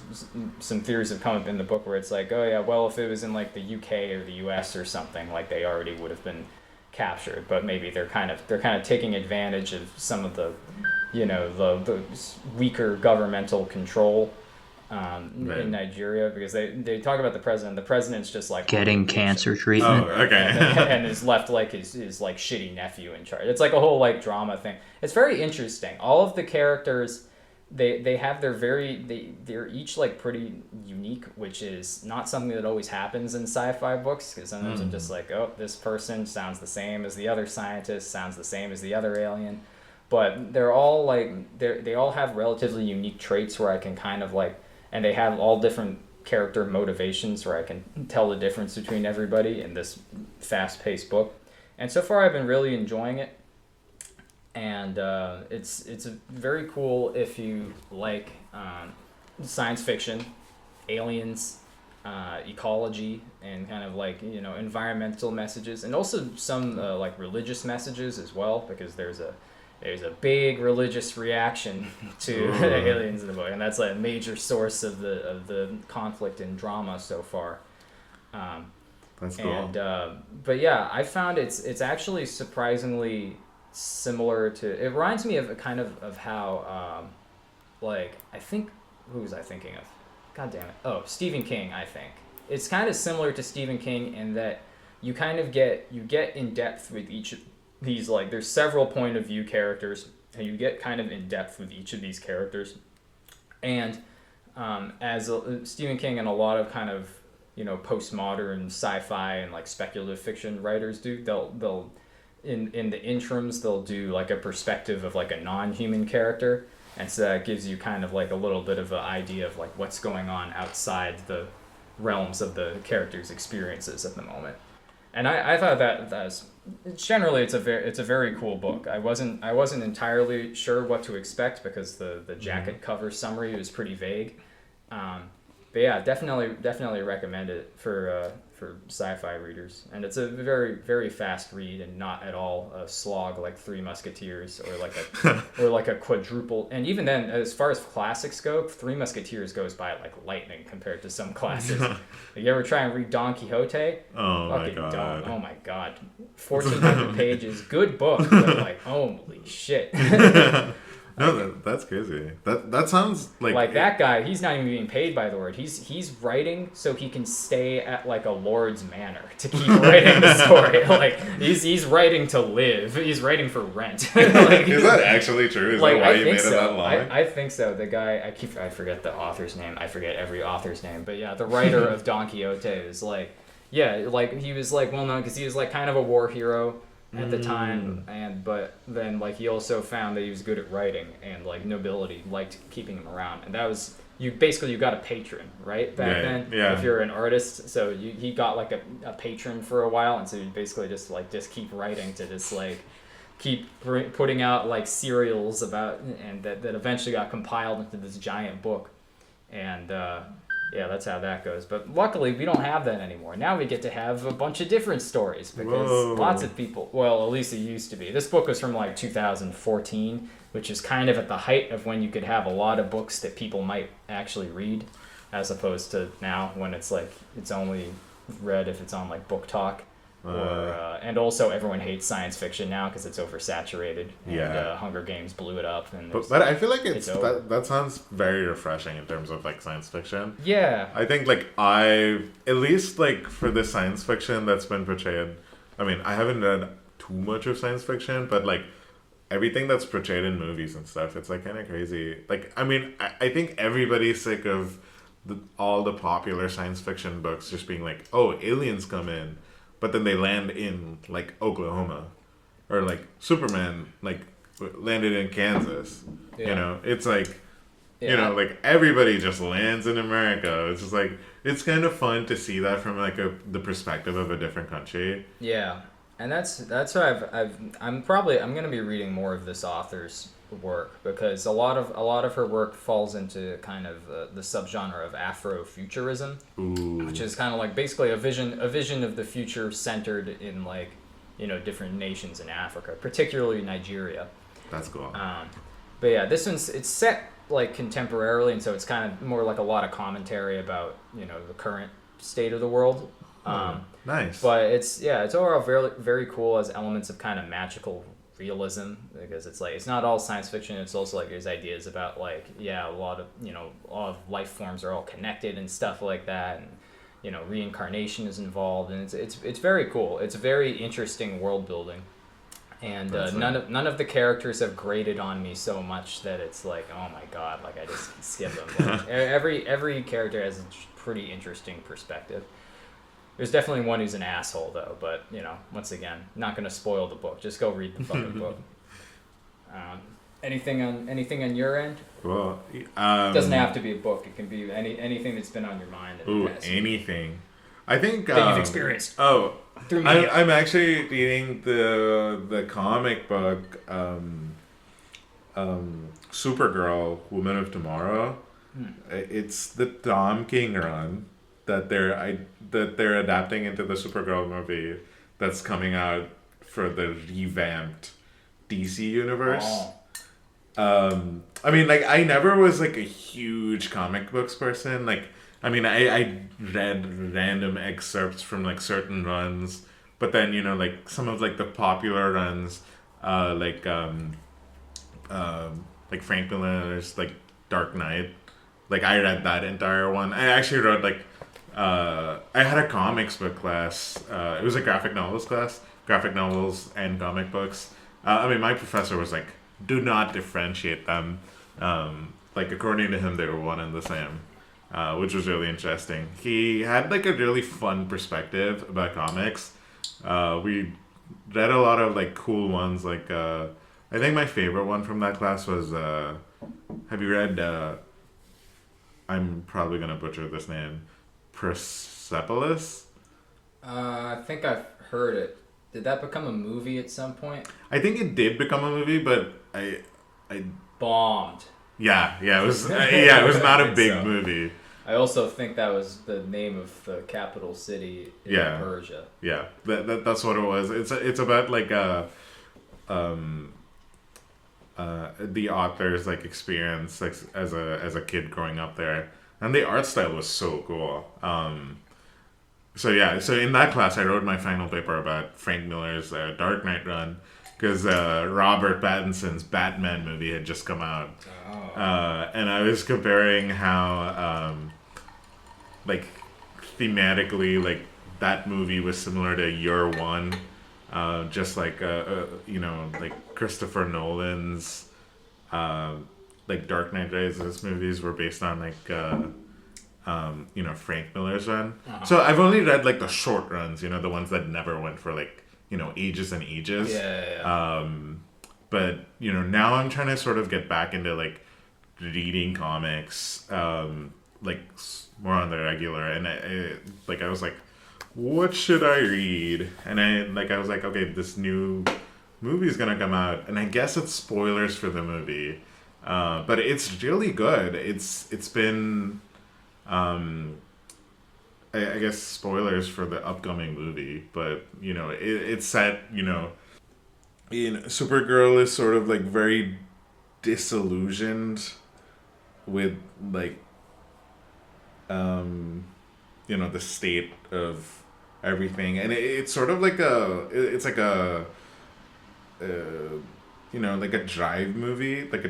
some theories have come up in the book where it's like, oh yeah, well, if it was in like the UK or the US or something, like they already would have been captured, but maybe they're kind of taking advantage of some of the, you know, the weaker governmental control in Nigeria, because they talk about the president. The president's just like getting cancer treatment. Oh, okay. and is left like his like shitty nephew in charge. It's like a whole like drama thing. It's very interesting. All of the characters, they have they're each like pretty unique, which is not something that always happens in sci-fi books, because sometimes I'm just like, oh, this person sounds the same as the other scientist, sounds the same as the other alien, but they're all like they all have relatively unique traits where I can kind of like, and they have all different character motivations where I can tell the difference between everybody in this fast-paced book. And so far I've been really enjoying it. And it's very cool if you like science fiction, aliens, ecology, and kind of like, you know, environmental messages, and also some like religious messages as well, because there's a big religious reaction to aliens in the book, and that's like a major source of the conflict and drama so far. That's cool. And but yeah, I found it's actually surprisingly similar to, it reminds me of a kind of how like, I think, who was I thinking of? God damn it. Oh, Stephen King, I think. It's kind of similar to Stephen King in that you kind of get in depth with each of these, like, there's several point of view characters, and you get kind of in depth with each of these characters. And as Stephen King and a lot of kind of, you know, postmodern sci-fi and like speculative fiction writers do, they'll in the interims they'll do like a perspective of like a non-human character, and so that gives you kind of like a little bit of an idea of like what's going on outside the realms of the character's experiences at the moment. And I thought that's generally it's a very cool book. I wasn't entirely sure what to expect because the jacket cover summary was pretty vague. But yeah, definitely recommend it for sci-fi readers. And it's a very, very fast read and not at all a slog like Three Musketeers or like a quadruple. And even then, as far as classics go, Three Musketeers goes by like lightning compared to some classics. You ever try and read Don Quixote? Oh fucking my god. Don't. Oh my god. 1,400 pages, good book, but like, holy shit. No, that's crazy. That sounds like that guy. He's not even being paid by the word. He's writing so he can stay at like a lord's manor to keep writing the story. Like he's writing to live. He's writing for rent. Like, is that actually true? Is like, that why I you think made so. it that long? I think so. The guy I forget the author's name. I forget every author's name. But yeah, the writer of Don Quixote is like, yeah, like he was like well known because he was like kind of a war hero at the time, but then like he also found that he was good at writing, and like nobility liked keeping him around, and that was you got a patron right back then if you're an artist, so he got like a patron for a while, and so you basically just keep writing to just like keep putting out like serials about, and that eventually got compiled into this giant book, and yeah, that's how that goes. But luckily, we don't have that anymore. Now we get to have a bunch of different stories because lots of people, well, at least it used to be. This book was from like 2014, which is kind of at the height of when you could have a lot of books that people might actually read, as opposed to now when it's like it's only read if it's on like Book Talk. And also everyone hates science fiction now because it's oversaturated. And Hunger Games blew it up. And but I feel like that sounds very refreshing in terms of like science fiction. Yeah. I think like at least like for the science fiction that's been portrayed, I mean, I haven't read too much of science fiction, but like everything that's portrayed in movies and stuff, it's like kind of crazy. Like, I mean, I think everybody's sick of all the popular science fiction books just being like, oh, aliens come in. But then they land in like Oklahoma, or like Superman like landed in Kansas. Yeah. You know, it's like, you know, like everybody just lands in America. It's just like it's kind of fun to see that from like the perspective of a different country. Yeah, and that's why I'm gonna be reading more of this author's work, because a lot of her work falls into kind of the subgenre of Afrofuturism, which is kind of like basically a vision of the future centered in like, you know, different nations in Africa, particularly Nigeria. That's cool. But yeah, this one's it's set like contemporarily, and so it's kind of more like a lot of commentary about, you know, the current state of the world. Nice. But it's overall very very cool, as elements of kind of magical realism, because it's like it's not all science fiction. It's also like there's ideas about like a lot of life forms are all connected and stuff like that, and you know, reincarnation is involved, and it's very cool. It's very interesting world building, and none of the characters have grated on me so much that it's like, oh my god, like I just skip them. Like, every character has a pretty interesting perspective. There's definitely one who's an asshole though, but you know, once again, not gonna spoil the book. Just go read the fucking book. Anything on your end? Well, it doesn't have to be a book. It can be anything that's been on your mind. Anything. I think that you've experienced. Oh, I'm actually reading the comic book, Supergirl, Woman of Tomorrow. It's the Tom King run that they're adapting into the Supergirl movie that's coming out for the revamped DC universe. I mean, like, I never was like a huge comic books person. Like, I mean, I read random excerpts from like certain runs, but then, you know, like some of like the popular runs, like Frank Miller's like Dark Knight. Like, I read that entire one. I actually wrote like I had a comics book class. It was a graphic novels class, graphic novels and comic books. I mean, my professor was like, do not differentiate them. Like, according to him, they were one and the same, which was really interesting. He had like a really fun perspective about comics. We read a lot of like cool ones. Like, I think my favorite one from that class was, have you read, I'm probably going to butcher this name, Persepolis? I think I've heard it. Did that become a movie at some point? I think it did become a movie, but I bombed. Yeah, it was. It was not a big movie. I also think that was the name of the capital city in Persia. Yeah, that's what it was. It's about like the author's like experience like as a kid growing up there, and the art style was so cool. So in that class I wrote my final paper about Frank Miller's Dark Knight run, because Robert Pattinson's Batman movie had just come out. And I was comparing how like thematically like that movie was similar to Year One, just like you know, like Christopher Nolan's like Dark Knight Rises movies were based on like you know, Frank Miller's run. So I've only read like the short runs, you know, the ones that never went for like, you know, ages and ages. But you know, now I'm trying to sort of get back into like reading comics, like more on the regular, and I was like, what should I read? And I was like, okay, this new movie is gonna come out, and I guess it's spoilers for the movie, but it's really good. It's been I guess spoilers for the upcoming movie, but you know, it's set, you know, Supergirl is sort of like very disillusioned with like you know, the state of everything, and it's sort of like it's like a you know, like a driving movie, like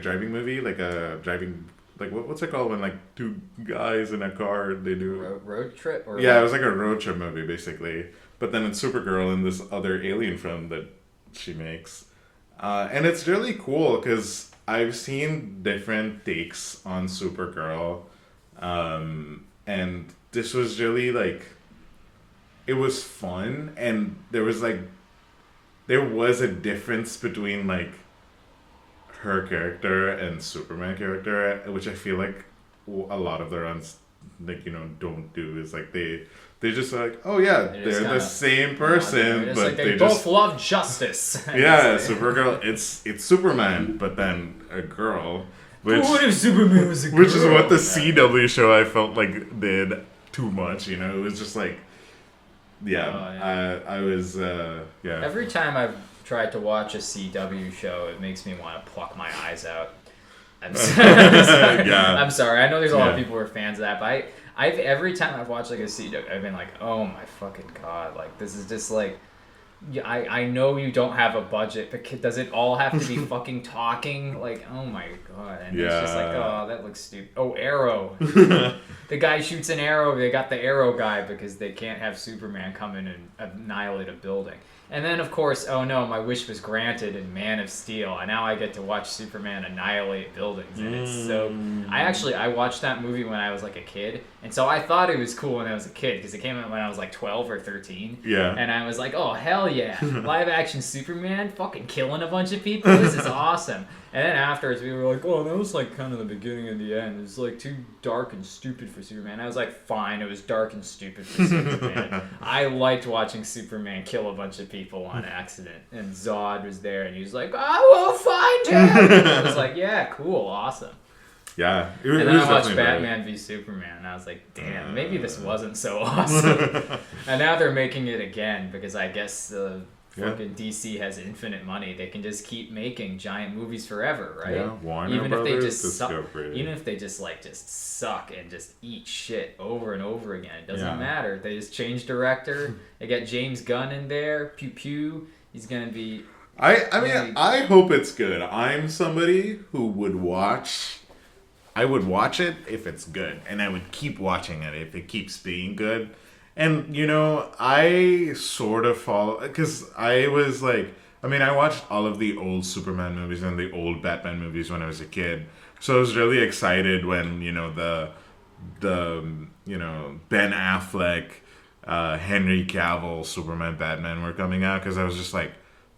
what's it called when like two guys in a car, they do road trip, or it was like a road trip movie basically, but then it's Supergirl in this other alien film that she makes, and it's really cool because I've seen different takes on Supergirl, and this was really like, it was fun, and there was a difference between like her character and Superman character, which I feel like a lot of the runs like, you know, don't do is like they just like, oh yeah, they're the same person, but like they both love justice. Yeah, Supergirl, it's Superman, but then a girl. Which, what if Superman was a girl? Which is what the CW show I felt like did too much, you know? It was just like, I was, Every time I've tried to watch a CW show, it makes me want to pluck my eyes out. I'm sorry. I'm sorry. I know there's a lot of people who are fans of that, but I've every time I've watched like a CW, I've been like, oh my fucking god, like this is just like, I know you don't have a budget, but does it all have to be fucking talking? Like, oh my god, and it's just like, oh, that looks stupid. Oh, Arrow, the guy shoots an arrow. They got the Arrow guy because they can't have Superman come in and annihilate a building. And then, of course, oh no, my wish was granted in Man of Steel, and now I get to watch Superman annihilate buildings, and it's so... I watched that movie when I was like a kid, and so I thought it was cool when I was a kid, because it came out when I was like 12 or 13, and I was like, oh, hell yeah, live-action Superman, fucking killing a bunch of people, this is awesome. And then afterwards, we were like, oh, that was like kind of the beginning and the end. It was like too dark and stupid for Superman. I was like, fine, it was dark and stupid for Superman. I liked watching Superman kill a bunch of people on accident. And Zod was there, and he was like, I will find him. And I was like, yeah, cool, awesome. Yeah. And then I watched Batman v Superman, and I was like, damn, maybe this wasn't so awesome. And now they're making it again, because I guess... fucking DC has infinite money. They can just keep making giant movies forever, right? Yeah, Warner Brothers, Discovery. Even if they just suck and just eat shit over and over again, it doesn't matter. They just change director. They got James Gunn in there. Pew pew. He's gonna be. I hope it's good. I'm somebody who would watch. I would watch it if it's good, and I would keep watching it if it keeps being good. And, you know, I sort of follow... Because I was like... I mean, I watched all of the old Superman movies and the old Batman movies when I was a kid. So I was really excited when, you know, the you know, Ben Affleck, Henry Cavill, Superman, Batman were coming out. Because I was just like,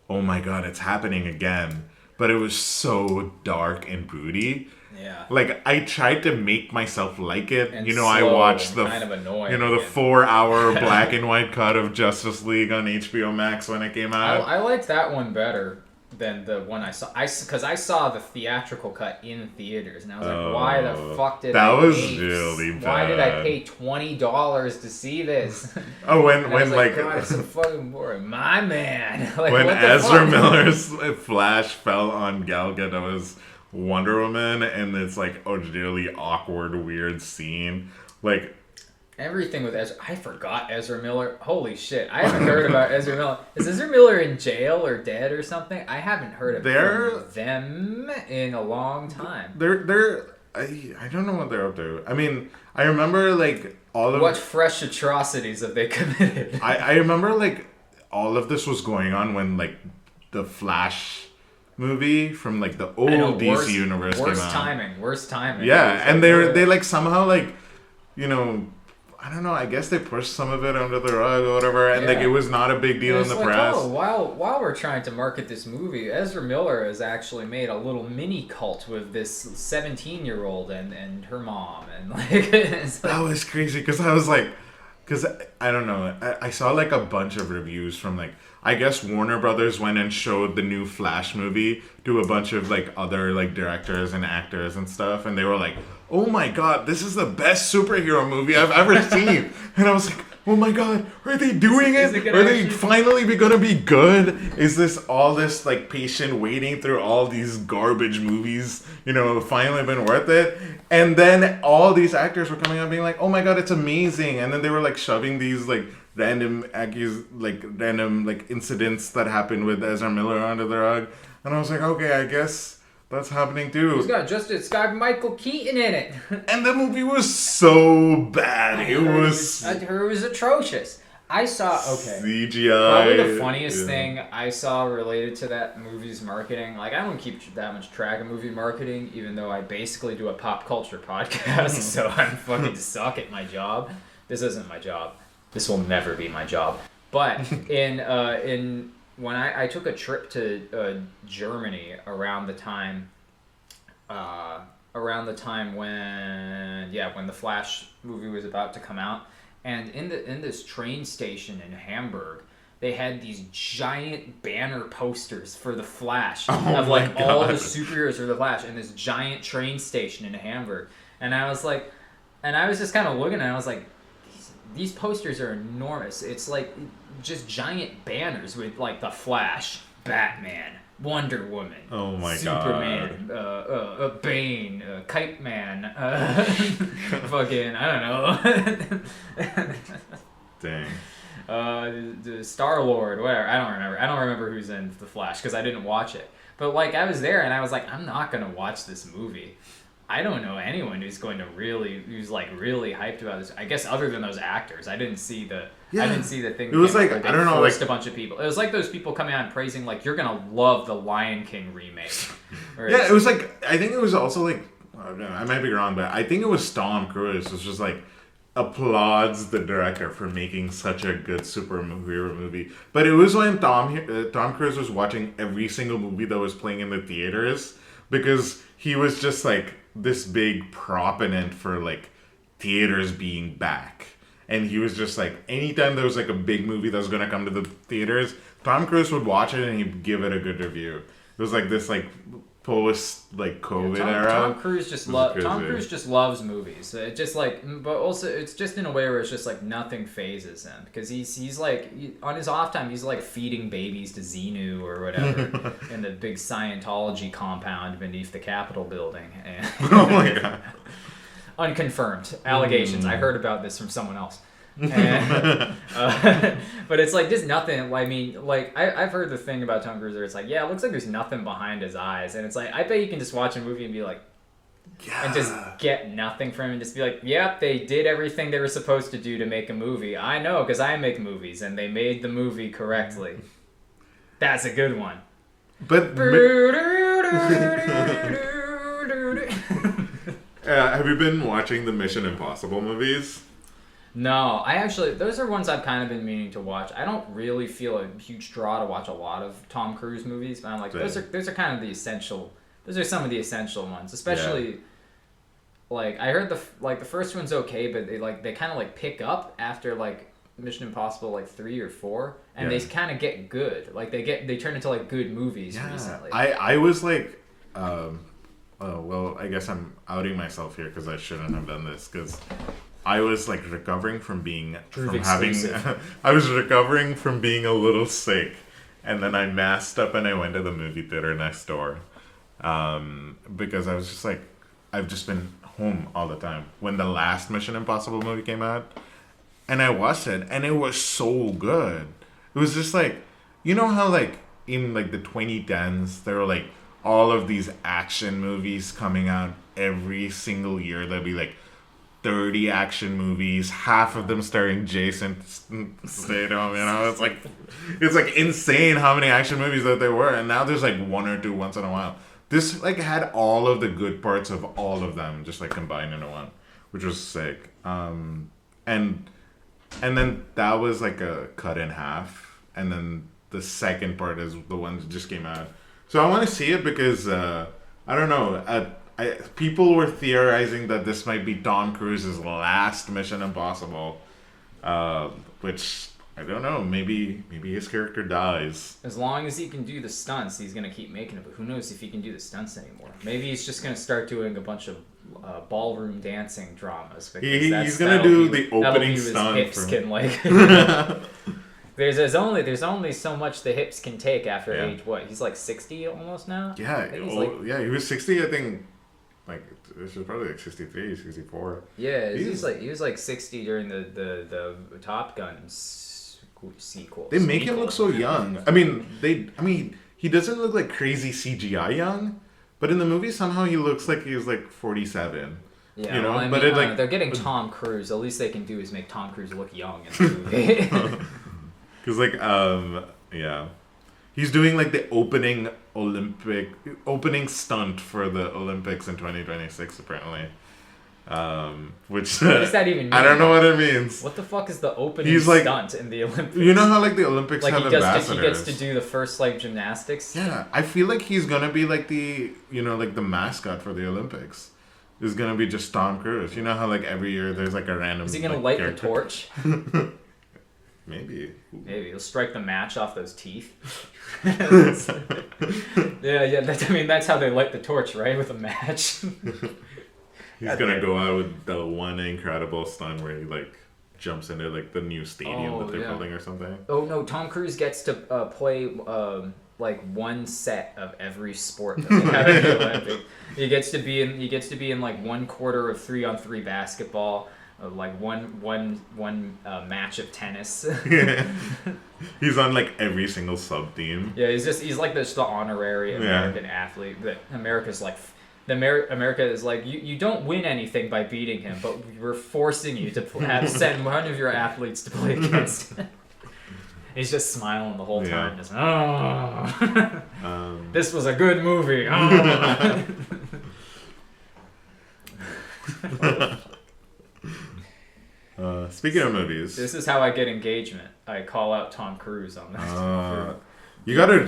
oh my god, it's happening again. But it was so dark and broody. Yeah. Like, I tried to make myself like it. And you know, I watched the kind of annoying. You know, the 4-hour black and white cut of Justice League on HBO Max when it came out. I liked that one better than the one I saw. Because I saw the theatrical cut in theaters, and I was like, why the fuck did that I was pay, really bad. Why did I pay $20 to see this? Oh, when like God, it's so fucking boring. My man. Like, when what the Ezra fuck? Miller's Flash fell on Gal Gadot's Wonder Woman, and it's like a really awkward, weird scene. Like, everything with Ezra. I forgot Ezra Miller. Holy shit. I haven't heard about Ezra Miller. Is Ezra Miller in jail or dead or something? I haven't heard of them in a long time. I don't know what they're up to. I mean, I remember like all of... What fresh atrocities have they committed? I remember like all of this was going on when like the Flash movie from like the old DC universe came out. Worst timing. Yeah, and they like somehow like, you know, I don't know, I guess they pushed some of it under the rug or whatever, and like it was not a big deal in the press. Oh, while we're trying to market this movie, Ezra Miller has actually made a little mini cult with this 17-year-old and her mom, and like that was crazy because I was like, because I don't know, I saw like a bunch of reviews from like, I guess Warner Brothers went and showed the new Flash movie to a bunch of like other like directors and actors and stuff, and they were like, oh my god, this is the best superhero movie I've ever seen. And I was like, oh my god, are they doing it? Are they finally gonna be good? Is this all this like patient waiting through all these garbage movies, you know, finally been worth it? And then all these actors were coming out being like, oh my god, it's amazing. And then they were like shoving these like random incidents that happened with Ezra Miller under the rug. And I was like, okay, I guess that's happening too. It's got Michael Keaton in it. And the movie was so bad. It was atrocious. I saw, CGI. Probably the funniest thing I saw related to that movie's marketing. Like, I don't keep that much track of movie marketing, even though I basically do a pop culture podcast, so I'm fucking suck at my job. This isn't my job. This will never be my job. But when I took a trip to Germany around the time around the time when the Flash movie was about to come out, and in this train station in Hamburg, they had these giant banner posters for the Flash of like all the superheroes for the Flash in this giant train station in Hamburg, and I was just kind of looking at it, and I was like, these posters are enormous. It's like just giant banners with like the Flash, Batman, Wonder Woman, oh my Superman, Bane, Kite Man, fucking I don't know. Dang. The Star-Lord, whatever. I don't remember who's in the Flash because I didn't watch it. But like I was there and I was like, I'm not gonna watch this movie. I don't know anyone who's like really hyped about this. I guess other than those actors, I didn't see the thing. It was like I don't know, like a bunch of people. It was like those people coming out and praising like you're gonna love the Lion King remake. Yeah, it was like I think it was also like I might be wrong, but I think it was Tom Cruise was just like applauds the director for making such a good superhero movie. But it was when Tom Cruise was watching every single movie that was playing in the theaters because he was just like this big proponent for like theaters being back. And he was just like, anytime there was like a big movie that was going to come to the theaters, Tom Cruise would watch it and he'd give it a good review. It was like this like post like COVID era. Tom Cruise just loves movies. It just like, but also it's just in a way where it's just like nothing phases him because he's like on his off time he's like feeding babies to Xenu or whatever in the big Scientology compound beneath the Capitol building. And oh my god. Unconfirmed allegations. I heard about this from someone else. And, but it's like just nothing. I mean, like I've heard the thing about Tom Cruise where it's like, yeah, it looks like there's nothing behind his eyes, and it's like I bet you can just watch a movie and be like, and just get nothing from him, and just be like, yep, they did everything they were supposed to do to make a movie. I know because I make movies, and they made the movie correctly. That's a good one. But have you been watching the Mission Impossible movies? No, those are ones I've kind of been meaning to watch. I don't really feel a huge draw to watch a lot of Tom Cruise movies, but I'm like, those are kind of the essential, those are some of the essential ones, especially, like, I heard the first one's okay, but they kind of, like, pick up after, like, Mission Impossible, like, 3 or 4, and they kind of get good. Like, they turn into, like, good movies recently. I was, like, well, I guess I'm outing myself here because I shouldn't have done this, because I was like recovering from being I was recovering from being a little sick, and then I masked up and I went to the movie theater next door, because I was just like, I've just been home all the time when the last Mission Impossible movie came out, and I watched it and it was so good. It was just like, you know how like in like the 2010s there were like all of these action movies coming out every single year. There'd be like 30 action movies, half of them starring Jason Statham, you know? It's like insane how many action movies that there were, and now there's like one or two once in a while. This like had all of the good parts of all of them just like combined into one, which was sick. And then that was like a cut in half, and then the second part is the one that just came out. So I want to see it because I don't know. People were theorizing that this might be Tom Cruise's last Mission Impossible, which I don't know. Maybe his character dies. As long as he can do the stunts, he's gonna keep making it. But who knows if he can do the stunts anymore? Maybe he's just gonna start doing a bunch of ballroom dancing dramas. He's gonna do the opening stunt. Hips can like. There's only so much the hips can take after age what? He's like 60 almost now? Yeah. He was 60, I think. Like this was probably like 63, 64. Yeah, he was like 60 during the Top Gun sequel. They make him look so young. I mean, he doesn't look like crazy CGI young, but in the movie somehow he looks like he's like 47. Yeah, you know, well, I mean, they're getting Tom Cruise. The least they can do is make Tom Cruise look young in the movie. Because like he's doing like the opening stunt for the Olympics in 2026 apparently. Which what does that even mean? I don't know what it means. What the fuck is the opening stunt in the Olympics? You know how like the Olympics like have ambassadors? He gets to do the first like gymnastics. Yeah, I feel like he's gonna be like the like the mascot for the Olympics. is gonna be just Tom Cruise. You know how like every year there's like a random. Is he gonna like, light character? the torch? Maybe. Maybe he'll strike the match off those teeth. yeah. That's how they light the torch, right? With a match. He's gonna go out with the one incredible stunt where he like jumps into like the new stadium that they're building or something. Oh no, Tom Cruise gets to play like one set of every sport that they have in the Olympic. He gets to be in like 1/4 of 3-on-3 basketball, like one match of tennis. Yeah. He's on like every single sub team. Yeah, he's like the honorary American athlete that America's like. America is like, you don't win anything by beating him, but we're forcing you to send one of your athletes to play against him. He's just smiling the whole time. Just, this was a good movie. Speaking of movies, this is how I get engagement. I call out Tom Cruise on this. You gotta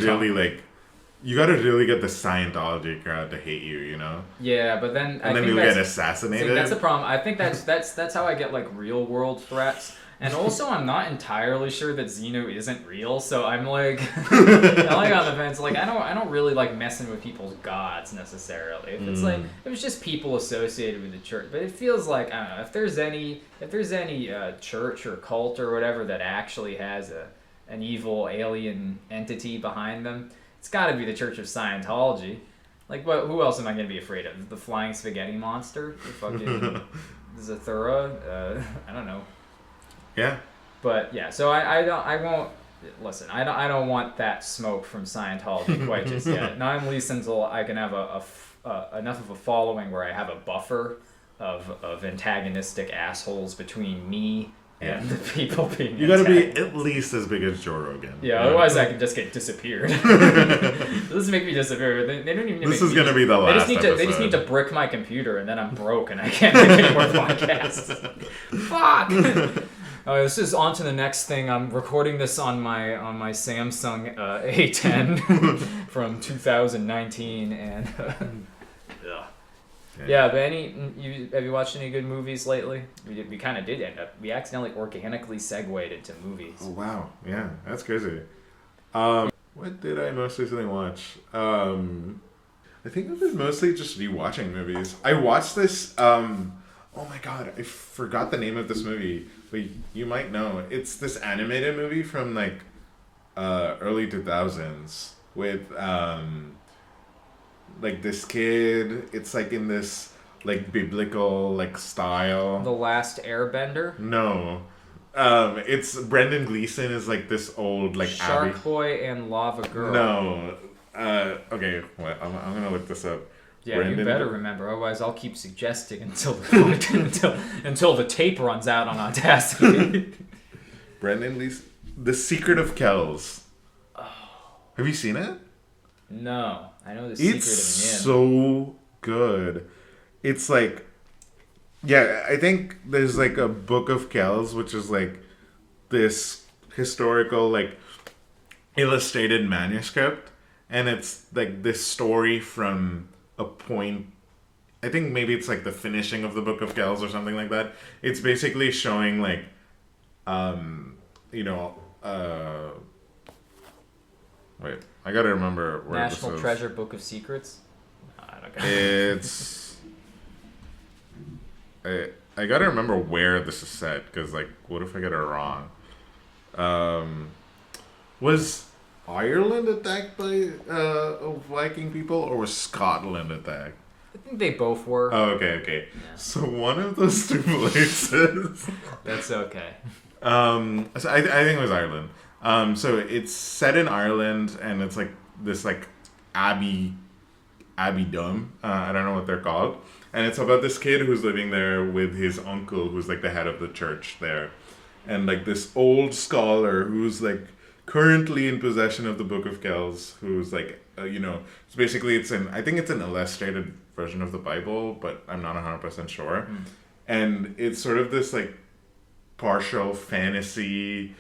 really get the Scientology crowd to hate you, you know? Yeah, but then and then you'll get assassinated. See, that's the problem. I think that's how I get like real world threats. And also, I'm not entirely sure that Xenu isn't real, so I'm like, I'm like on the fence. Like, I don't really like messing with people's gods necessarily. If it's like, if it's just people associated with the church, but it feels like, I don't know, if there's any church or cult or whatever that actually has an evil alien entity behind them, it's got to be the Church of Scientology. Like, who else am I gonna be afraid of? The flying spaghetti monster, the fucking Zathura. I don't know. Yeah. But yeah, so I won't listen. I don't want that smoke from Scientology quite just yet. Not at least until I can have enough of a following where I have a buffer of antagonistic assholes between me and the people being. You gotta be at least as big as Joe Rogan. Yeah, otherwise I can just get disappeared. This make me disappear. They don't even. This is gonna be the last. They just need to brick my computer, and then I'm broke, and I can't make any more podcasts. Fuck. This is on to the next thing. I'm recording this on my Samsung A10 from 2019, and yeah. But have you watched any good movies lately? We kind of did end up. We accidentally organically segued into movies. Oh wow, yeah, that's crazy. What did I most recently watch? I think it was mostly just rewatching movies. I watched this. Oh my god, I forgot the name of this movie, but you might know. It's this animated movie from like early 2000s with like this kid. It's like in this like biblical like style. The Last Airbender? No. It's Brendan Gleeson is like this old like Shark Boy and Lava Girl. No. Okay, well, I'm gonna look this up. Yeah, Brendan, you better remember, otherwise I'll keep suggesting until the tape runs out on Audacity. Brendan Lee's The Secret of Kells. Oh. Have you seen it? No, I know The Secret of Nim. It's so good. It's like, yeah, I think there's like a Book of Kells, which is like this historical like illustrated manuscript, and it's like this story from a point. I think maybe it's like the finishing of the Book of Kells or something like that. It's basically showing like wait, I gotta remember where National this is. Treasure Book of Secrets. I don't know. It's I gotta remember where this is set, because like what if I get it wrong? Was Ireland attacked by Viking people, or was Scotland attacked? I think they both were. Oh, okay. Yeah. So one of those two places. That's okay. So I think it was Ireland. So it's set in Ireland, and it's like this like abbey dome. I don't know what they're called, and it's about this kid who's living there with his uncle, who's like the head of the church there, and like this old scholar who's like currently in possession of the Book of Kells, who's like, it's basically, I think it's an illustrated version of the Bible, but I'm not 100% sure. And it's sort of this like partial fantasy,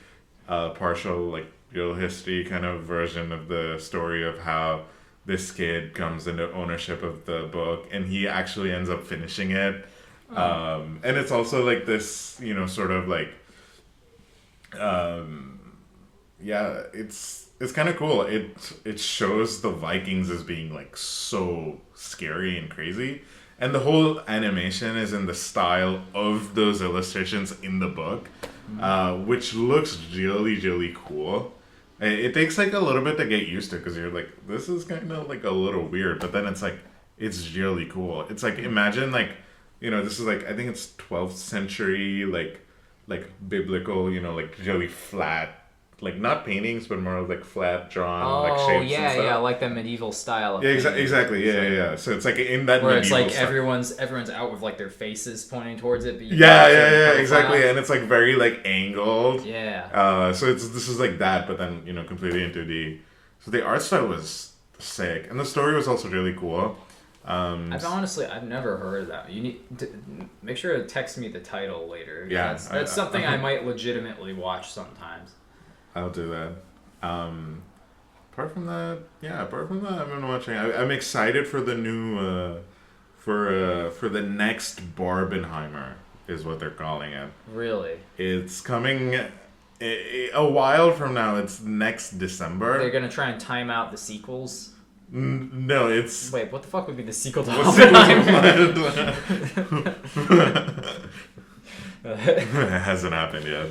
partial like real history kind of version of the story of how this kid comes into ownership of the book, and he actually ends up finishing it. And it's also like this, you know, sort of like, yeah, it's kind of cool. It shows the Vikings as being like so scary and crazy, and the whole animation is in the style of those illustrations in the book, which looks really, really cool. It takes like a little bit to get used to because you're like, this is kind of like a little weird, but then it's like, it's really cool. It's like, imagine like, you know, this is like, I think it's 12th century, like biblical, you know, like really flat, like not paintings, but more like flat drawn, like shapes. Oh yeah, and stuff. yeah, like the medieval style. Of yeah, exactly. Yeah. So it's like in that where it's like style. everyone's out with like their faces pointing towards it. But yeah, exactly, and it's like very like angled. Yeah. So this is like that, but then, you know, completely in 2D. So the art style was sick, and the story was also really cool. I've never heard of that. You need to make sure to text me the title later. Yeah, that's something I might legitimately watch sometimes. I'll do that. Apart from that, I've been watching. I'm excited for the new, for the next Barbenheimer is what they're calling it. Really? It's coming a while from now. It's next December. They're gonna try and time out the sequels. No, it's... Wait, what the fuck would be the sequel to Barbenheimer? It hasn't happened yet.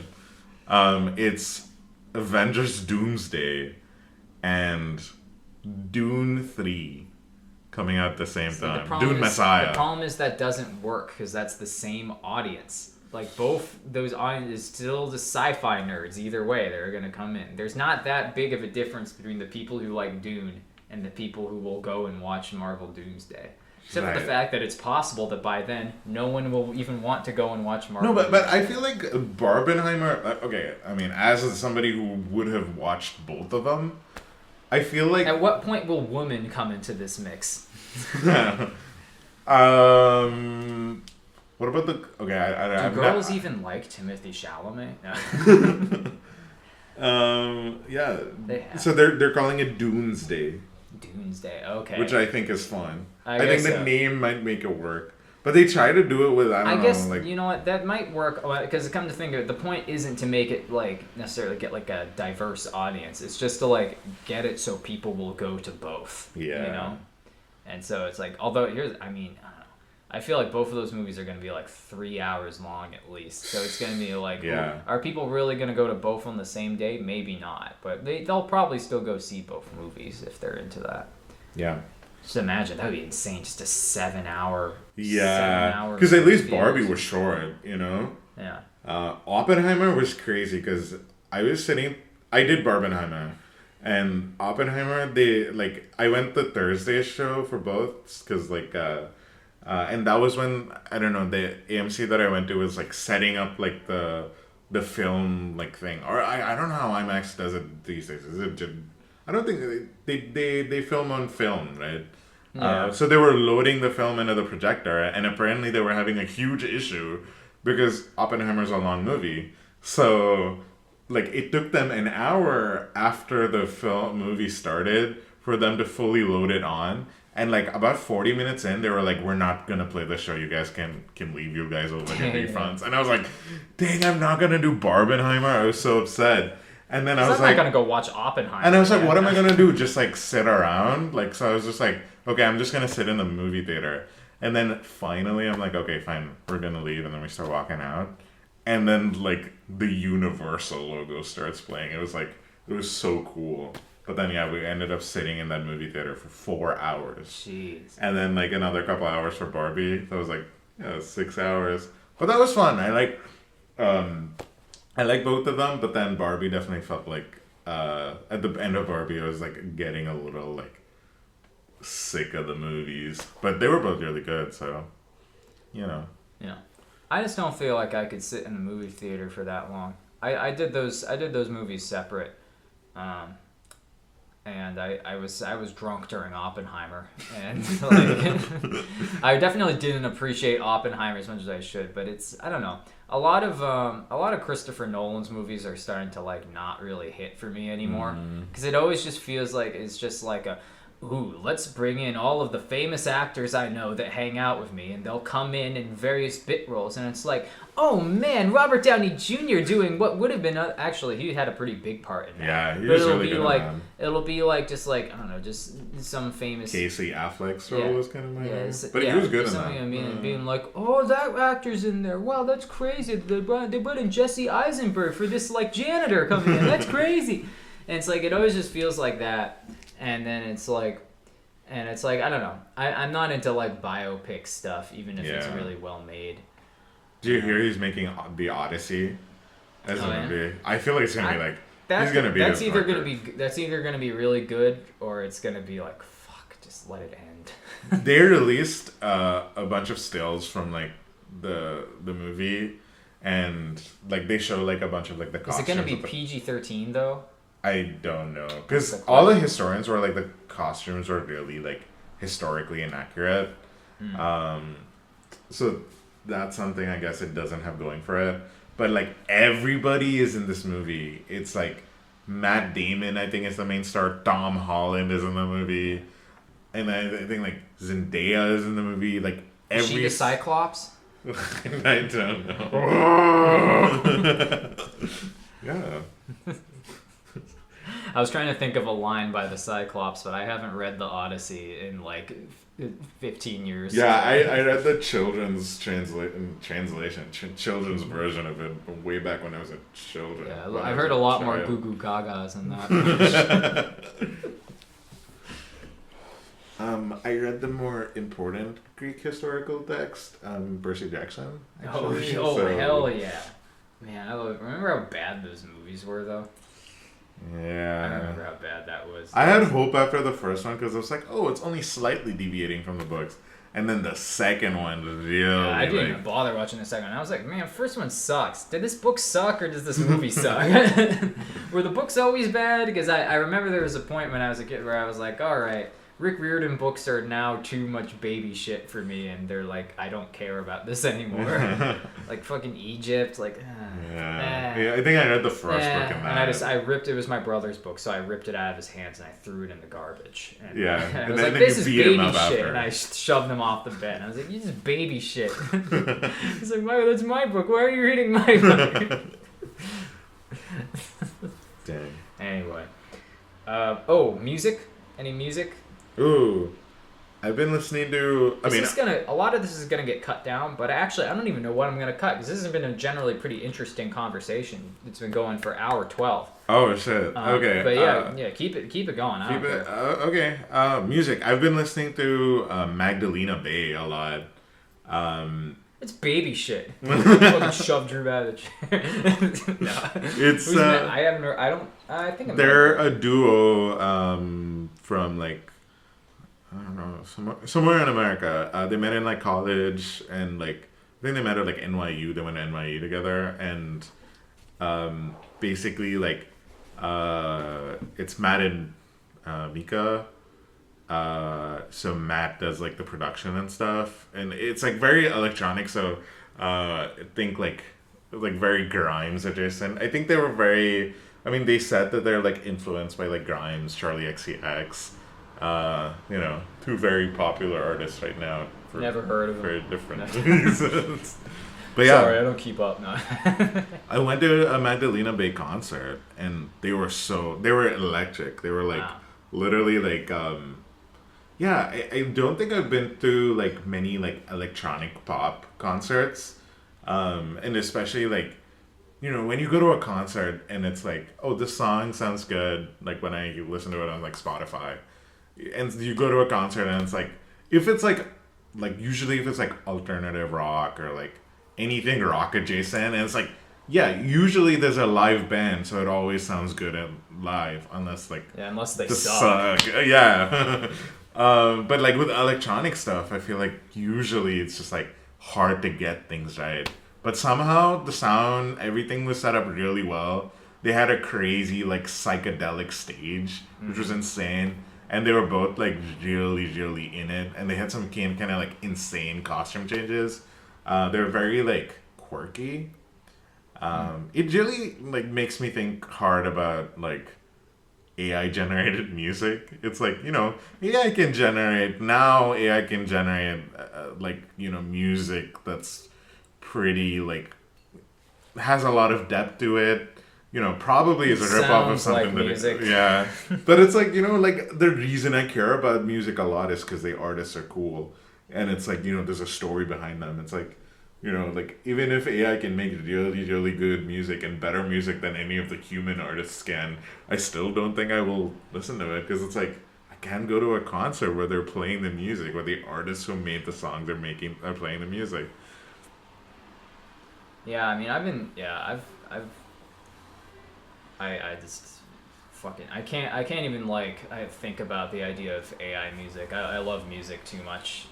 It's Avengers Doomsday and Dune 3 coming out at the same time. Dune Messiah. The problem is that doesn't work because that's the same audience. Like, both those audiences still the sci-fi nerds. Either way, they're going to come in. There's not that big of a difference between the people who like Dune and the people who will go and watch Marvel Doomsday. Except for the fact that it's possible that by then, no one will even want to go and watch Marvel. No, but I feel like Barbenheimer... Okay, I mean, as somebody who would have watched both of them, I feel like... At what point will women come into this mix? What about the... Okay, Do girls even like Timothée Chalamet? No. Yeah. So they're calling it Doomsday. Doomsday, okay. Which I think is fun. I think the name might make it work. But they try to do it with, I don't know, like... You know what, that might work, because come to think of it, the point isn't to make it, like, necessarily get, like, a diverse audience. It's just to, like, get it so people will go to both. Yeah. You know? And so it's like, although, I don't know. I feel like both of those movies are going to be, like, 3 hours long at least. So it's going to be, like, are people really going to go to both on the same day? Maybe not. But they'll probably still go see both movies if they're into that. Yeah. Just imagine, that would be insane, just a 7 hour. Yeah, because at least Barbie was short, you know? Yeah. Oppenheimer was crazy because I did Barbenheimer, and Oppenheimer, I went the Thursday show for both, because, and that was when, I don't know, the AMC that I went to was, like, setting up, like, the film, like, thing. Or I don't know how IMAX does it these days. Is it just... I don't think they film on film, right? Yeah. So they were loading the film into the projector, and apparently they were having a huge issue because Oppenheimer's a long movie. So, like, it took them an hour after the movie started for them to fully load it on. And, like, about 40 minutes in, they were like, we're not going to play the show. You guys can leave. You guys will get refunds. And I was like, dang, I'm not going to do Barbenheimer. I was so upset. And then I was like... I'm not going to go watch Oppenheimer. And I was like, what am I going to do? Just, like, sit around? Like, so I was just like, okay, I'm just going to sit in the movie theater. And then finally I'm like, okay, fine. We're going to leave. And then we start walking out. And then, like, the Universal logo starts playing. It was so cool. But then, yeah, we ended up sitting in that movie theater for 4 hours. Jeez. And then, like, another couple hours for Barbie. That was, like, 6 hours. But that was fun. I like both of them, but then Barbie definitely felt like, at the end of Barbie, I was, like, getting a little, like, sick of the movies. But they were both really good, so, you know. Yeah. I just don't feel like I could sit in the movie theater for that long. I did those movies separate. And I was drunk during Oppenheimer, and like, I definitely didn't appreciate Oppenheimer as much as I should. But I don't know. A lot of Christopher Nolan's movies are starting to, like, not really hit for me anymore, because it always just feels like it's just like ooh, let's bring in all of the famous actors I know that hang out with me, and they'll come in various bit roles, and it's like, oh man, Robert Downey Jr. doing what would have been actually he had a pretty big part in that. Yeah, he but was it'll really be good like at that. it'll be like just like I don't know, just some famous Casey Affleck's role was kind of my but yeah, he was good in something that. I mean, being like, oh, that actor's in there. Wow, that's crazy. They brought in Jesse Eisenberg for this like janitor coming in. That's crazy. And it's like it always just feels like that. And then it's like, I don't know. I'm not into like biopic stuff, even if it's really well made. Do you hear he's making The Odyssey as a movie? I feel like it's gonna be like he's gonna be. That's either gonna be really good or it's gonna be like fuck, just let it end. They released a bunch of stills from like the movie, and like they show like a bunch of like the costumes. Is it gonna be PG-13 though? I don't know, because all the historians were like the costumes were really like historically inaccurate. So that's something I guess it doesn't have going for it. But like everybody is in this movie. It's like Matt Damon, I think, is the main star. Tom Holland is in the movie, and I think like Zendaya is in the movie. Like Is she the Cyclops? I don't know. Yeah. I was trying to think of a line by the Cyclops, but I haven't read the Odyssey in like 15 years. Yeah, I read the children's children's version of it way back when I was a children. Yeah, I've heard a lot more goo goo gagas than that. I read the more important Greek historical text, Percy Jackson. Actually. Hell yeah. Man, remember how bad those movies were, though? Yeah. I remember how bad that was. I had hope after the first one because I was like, oh, it's only slightly deviating from the books. And then the second one really... Yeah, I didn't even bother watching the second one. I was like, man, first one sucks. Did this book suck or does this movie suck? Were the books always bad? Because I remember there was a point when I was a kid where I was like, all right, Rick Riordan books are now too much baby shit for me, and they're like, I don't care about this anymore. Like fucking Egypt, like. Yeah, I think I read the first book in that. And I ripped. It was my brother's book, so I ripped it out of his hands and I threw it in the garbage. And I was like, this is baby shit, and I shoved him off the bed. And I was like, you just baby shit. He's like, that's my book. Why are you reading my book? Dang. Anyway, music. Any music? Ooh, I've been listening to. A lot of this is gonna get cut down, but actually, I don't even know what I'm gonna cut because this has been a generally pretty interesting conversation. It's been going for hour 12. Oh shit! Okay. But keep it going. Okay. Music. I've been listening to Magdalena Bay a lot. It's baby shit. Fucking shove Druuuv out of the chair. No. It's. I think they're a duo from like. I don't know, somewhere in America. They met in like college, and like I think they met at like NYU. They went to NYU together, and basically like it's Matt and Mika. So Matt does like the production and stuff, and it's like very electronic. So I think like very Grimes adjacent. I think they were very. I mean, they said that they're like influenced by like Grimes, Charlie XCX. Two very popular artists right now. Never heard of them. Very different reasons. But yeah. Sorry, I don't keep up now. I went to a Magdalena Bay concert, and they were electric. They were like, literally like, I don't think I've been to like many like electronic pop concerts. And especially like, when you go to a concert and it's like, oh, this song sounds good. Like when I listen to it on like Spotify. And you go to a concert and it's like, if it's like usually if it's like alternative rock or like anything rock adjacent, and it's like, yeah, usually there's a live band, so it always sounds good live, unless they suck. Yeah. But like with electronic stuff, I feel like usually it's just like hard to get things right. But somehow the sound, everything was set up really well. They had a crazy like psychedelic stage, which was insane. And they were both like really, really in it, and they had some kind of like insane costume changes. They were very like quirky. It really like makes me think hard about like AI generated music. It's like, AI can generate like, music that's pretty like has a lot of depth to it. Probably is a ripoff of something like music. Yeah. But it's like, like the reason I care about music a lot is because the artists are cool. And it's like, there's a story behind them. It's like, like even if AI can make really, really good music and better music than any of the human artists can, I still don't think I will listen to it because it's like, I can't go to a concert where they're playing the music, where the artists who made the songs are playing the music. Yeah, I mean, I just fucking I can't even like I think about the idea of AI music. I love music too much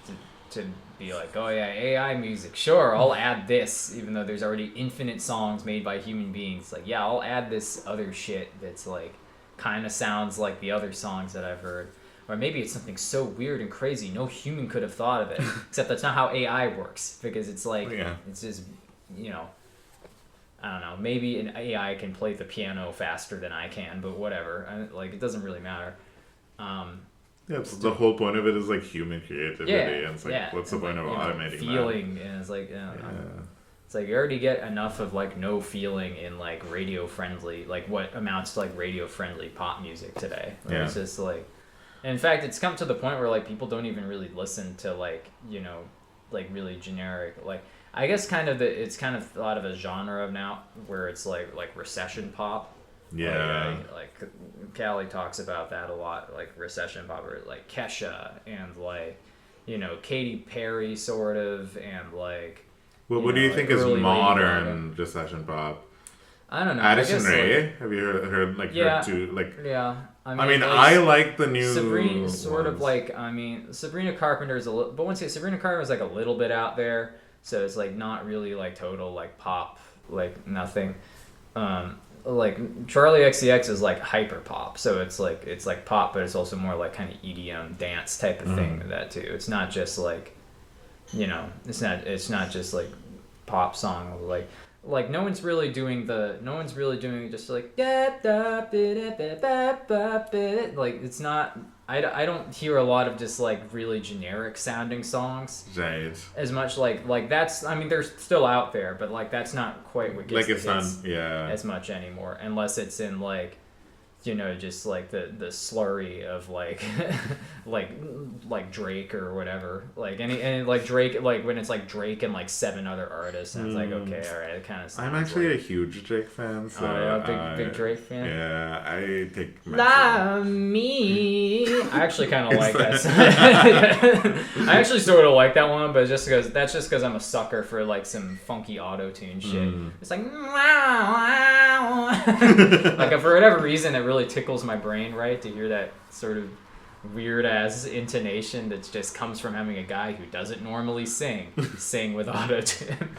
to be like, oh yeah, AI music, sure, I'll add this, even though there's already infinite songs made by human beings. Like, yeah, I'll add this other shit that's like kind of sounds like the other songs that I've heard. Or maybe it's something so weird and crazy no human could have thought of it. Except that's not how AI works, because it's like it's just I don't know, maybe an AI can play the piano faster than I can, but whatever. It doesn't really matter. It's the whole point of it is like human creativity, and it's like, what's the point of automating feeling, that? And it's like, it's like you already get enough of like no feeling in like radio friendly, like what amounts to like radio friendly pop music today. It's just like, and in fact, it's come to the point where like people don't even really listen to like like really generic like. I guess it's kind of thought of a genre of now where it's like recession pop. Yeah. Like Callie talks about that a lot, like recession pop, or like Kesha and like, Katy Perry sort of, and like. Well, what do you think is modern recession pop? I don't know. Addison Rae? Have you heard like her too? Like. Yeah. I mean, I like the new Sabrina, sort of like, I mean, Sabrina Carpenter's a little, but once again, Sabrina Carpenter's like a little bit out there. So it's like not really like total like pop, like nothing. Like Charlie XCX is like hyper pop, so it's like pop, but it's also more like kind of EDM dance type of thing with that too. It's not just like, it's not just like pop song like no one's really doing just like like it's not. I don't hear a lot of just like really generic sounding songs. Right. As much like that's, I mean, they're still out there, but like that's not quite what gets like it's not as much anymore, unless it's in like, just like the slurry of like like Drake or whatever, like and like Drake, like when it's like Drake and like 7 other artists, and it's like, okay, all right, it kind of. I'm actually a huge Drake fan, so big Drake fan. Yeah, I take. Me. I actually kind of like that. I actually sort of like that one, but just because I'm a sucker for like some funky auto tune shit. It's like like for whatever reason it really tickles my brain, right, to hear that sort of weird ass intonation that just comes from having a guy who doesn't normally sing with auto tune.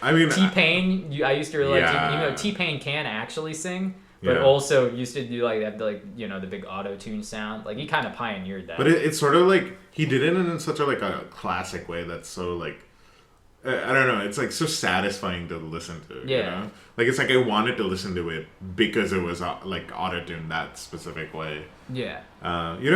I mean, T-Pain, I used to really like T-Pain can actually sing, but also used to do like that, like the big auto tune sound. Like he kind of pioneered that. But it's sort of like he did it in such a classic way that's so like. I don't know. It's like so satisfying to listen to. Yeah. Like it's like I wanted to listen to it because it was like auto-tuned that specific way. Yeah.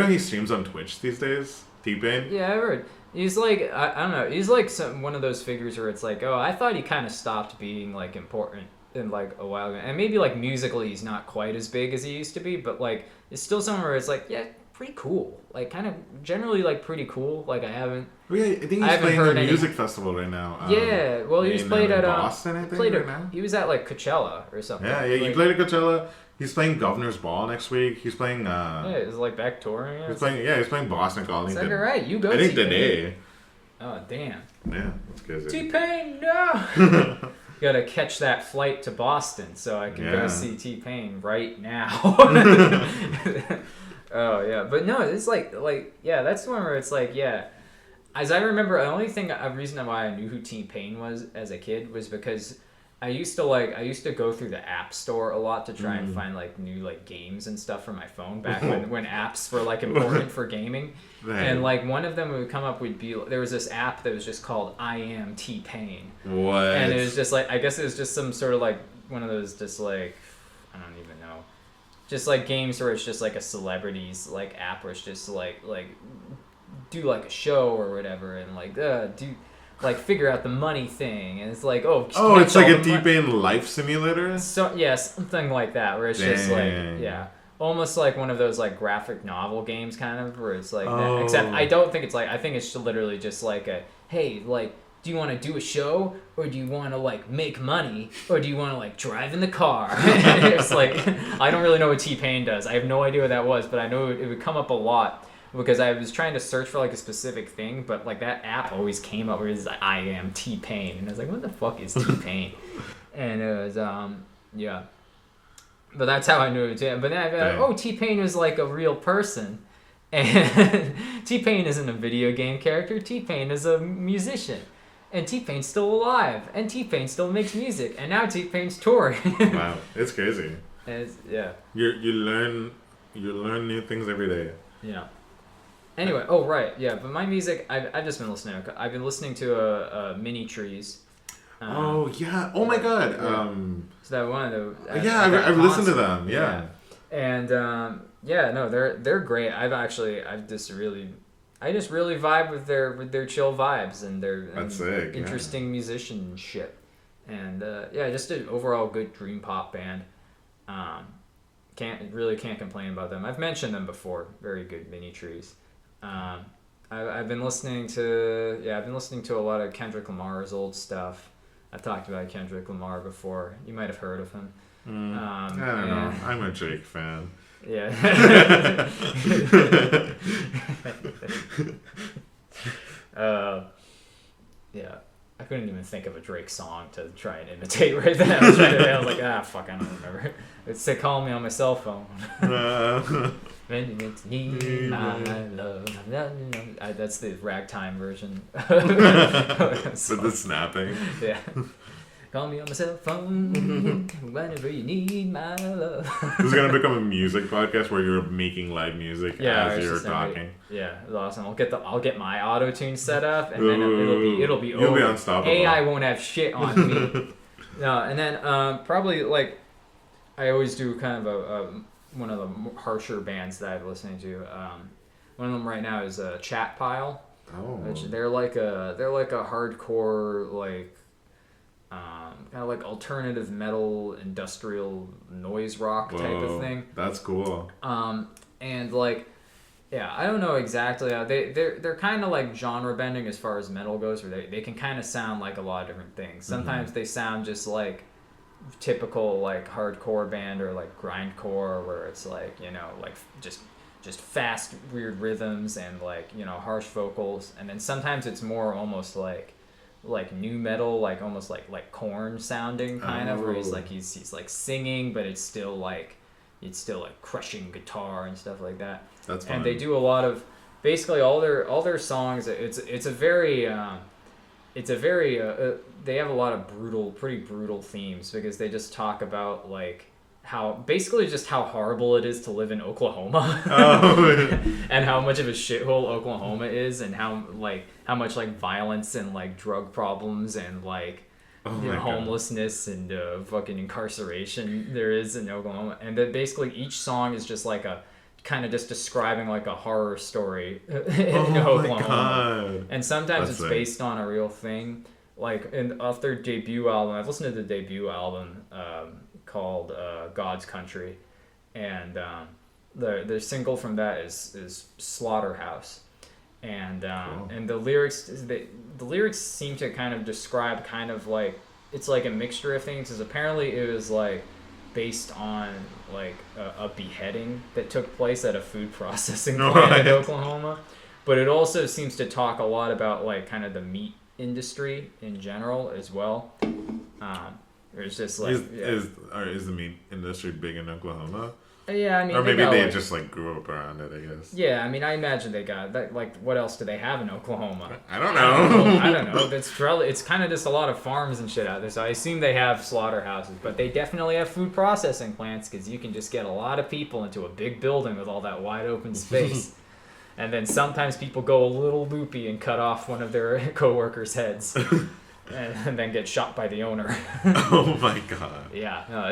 He streams on Twitch these days. T-Pain. Yeah, I heard. He's like I don't know. He's like one of those figures where it's like, oh, I thought he kind of stopped being like important in like a while ago, and maybe like musically he's not quite as big as he used to be, but like it's still somewhere where it's like, yeah, pretty cool. Like kind of generally like pretty cool. Like I haven't. Yeah, I think he's playing at a music festival right now. Yeah, well, he was played at Boston. I think right now. He was at like Coachella or something. Yeah, he played at Coachella. He's playing Governor's Ball next week. He's playing. It's like back touring. He's playing Boston Calling. It's like, all right, you go. I think today. Oh damn. Yeah, it's good. T-Pain, no. Gotta catch that flight to Boston so I can go see T-Pain right now. Oh yeah, but no, it's like that's the one where it's like as I remember, the only reason why I knew who T-Pain was as a kid was because I used to go through the app store a lot to try and find like new like games and stuff for my phone back when apps were like important for gaming. Right. And like one of them would come up would be, there was this app that was just called I Am T-Pain. What? And it was just like, I guess it was just some sort of like one of those just like, I don't even know. just like games where it's just like a celebrities like app where it's just like do like a show or whatever and like do like figure out the money thing, and it's like it's like a T-Pain life simulator. So yeah, something like that where it's just like almost like one of those like graphic novel games kind of where it's like that. Except I don't think it's like, I think it's literally just like a, hey, like, do you want to do a show, or do you want to like make money, or do you want to like drive in the car? It's like, I don't really know what T-Pain does. I have no idea what that was, but I know it would come up a lot because I was trying to search for like a specific thing, but like that app always came up where it's like, I am T-Pain, and I was like, what the fuck is T-Pain? And it was yeah. But that's how I knew it was. But then I got like, T-Pain was like a real person. And T-Pain isn't a video game character. T-Pain is a musician. And T-Pain's still alive. And T-Pain still makes music. And now T-Pain's touring. Wow, it's crazy. And yeah. You learn new things every day. Yeah. Anyway, yeah. But my music, I've just been listening. I've been listening to Mini Trees. Oh yeah! Oh my God! So that one of the I've listened to them. Yeah. And they're great. I just really vibe with their chill vibes and their sick, interesting musicianship, and just an overall good dream pop band. Can't complain about them. I've mentioned them before. Very good Mini Trees. I've been listening to a lot of Kendrick Lamar's old stuff. I've talked about Kendrick Lamar before. You might have heard of him. I don't know. I'm a Drake fan. Yeah. Yeah. I couldn't even think of a Drake song to try and imitate right then. I was like, fuck, I don't remember. It's Call Me on My Cell Phone. When you need my love. That's the ragtime version. With the snapping. Yeah. Call me on my cell phone whenever you need my love. This is gonna become a music podcast where you're making live music as you're talking. It's awesome. I'll get my auto tune set up, and then it'll be You'll over. be unstoppable. AI won't have shit on me. No, and then probably like I always do kind of one of the harsher bands that I've listened to. One of them right now is Chat Pile. Which they're like a hardcore like. Kind of like alternative metal, industrial noise rock type of thing. That's cool. And like, yeah, I don't know exactly how they're kind of like genre bending as far as metal goes, where they can kind of sound like a lot of different things. Sometimes they sound just like typical like hardcore band or like grindcore, where it's like, you know, like just fast weird rhythms and like, you know, harsh vocals, and then sometimes it's more almost like new metal, like almost like Korn sounding kind of, where he's like singing, but it's still like crushing guitar and stuff like that. That's fun. And they do a lot of basically all their songs. It's a very they have a lot of pretty brutal themes, because they just talk about like how horrible it is to live in Oklahoma. And how much of a shithole Oklahoma is, and how much like violence and like drug problems and like homelessness and fucking incarceration there is in Oklahoma. And then basically each song is just like a kind of just describing like a horror story in Oklahoma. And sometimes it's based on a real thing. Like off their debut album, I've listened to the debut album called God's Country, and the single from that is Slaughterhouse, and and the lyrics seem to kind of describe kind of like, it's like a mixture of things, because apparently it was like based on like a beheading that took place at a food processing plant in Oklahoma, but it also seems to talk a lot about like kind of the meat industry in general as well. It's just like is the meat industry big in Oklahoma? Yeah, I mean, or maybe they just like grew up around it, I guess. Yeah, I mean, I imagine they got that. Like, what else do they have in Oklahoma? I don't know. I don't know. It's kind of just a lot of farms and shit out there. So I assume they have slaughterhouses, but they definitely have food processing plants, because you can just get a lot of people into a big building with all that wide open space. And then sometimes people go a little loopy and cut off one of their coworkers' heads. And then get shot by the owner. Oh my God. Yeah, no,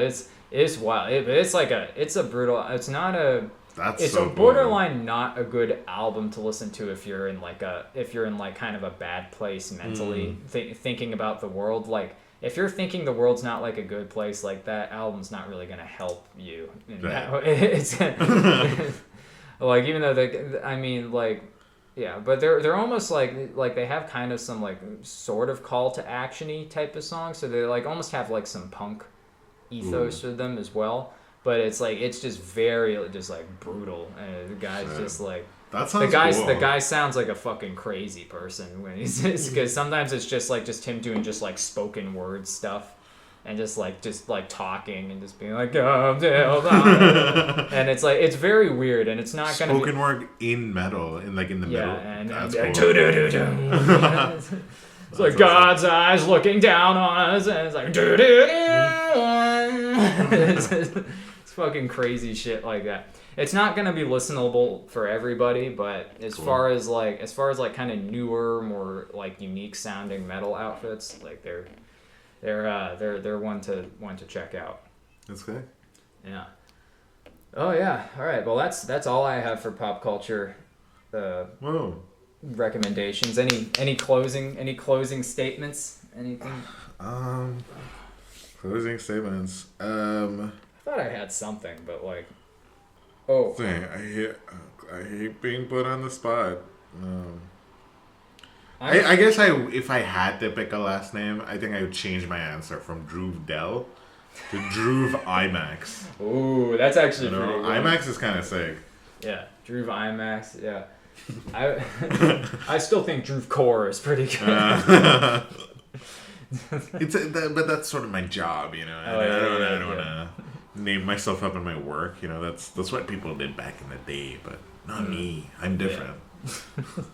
It's wild. It's like it's a brutal. It's not a. That's It's so a borderline not a good album to listen to if you're in like kind of a bad place mentally, thinking about the world. Like if you're thinking the world's not like a good place, like that album's not really gonna help you. In that way. It's like even though but they're almost like they have kind of some like sort of call to action-y type of songs, so they like almost have like some punk ethos to them as well. But it's like it's just very just like brutal, and the guy's just like that sounds cool. The guy sounds like a fucking crazy person when he's because sometimes it's just him doing just like spoken word stuff, and just like talking and just being like and it's like it's very weird, and it's not gonna spoken word in metal in the middle. And that's cool. It's like God's eyes looking down on us, and it's like it's fucking crazy shit like that. It's not gonna be listenable for everybody, but as far as kind of newer, more like unique sounding metal outfits, like they're one to check out. That's good. Yeah. Oh yeah. All right. Well, that's all I have for pop culture. Whoa. Recommendations. Any closing statements? Anything? Closing statements. I thought I had something, but like, Dang, I hate being put on the spot. I guess if I had to pick a last name, I think I would change my answer from Droove Dell to Droove IMAX. Ooh, that's actually pretty good. IMAX is kind of sick. Yeah, Droove IMAX. Yeah, I still think Droove Core is pretty good. But that's sort of my job, you know. I don't want to name myself up in my work, you know. That's what people did back in the day, but not me. I'm different. Yeah.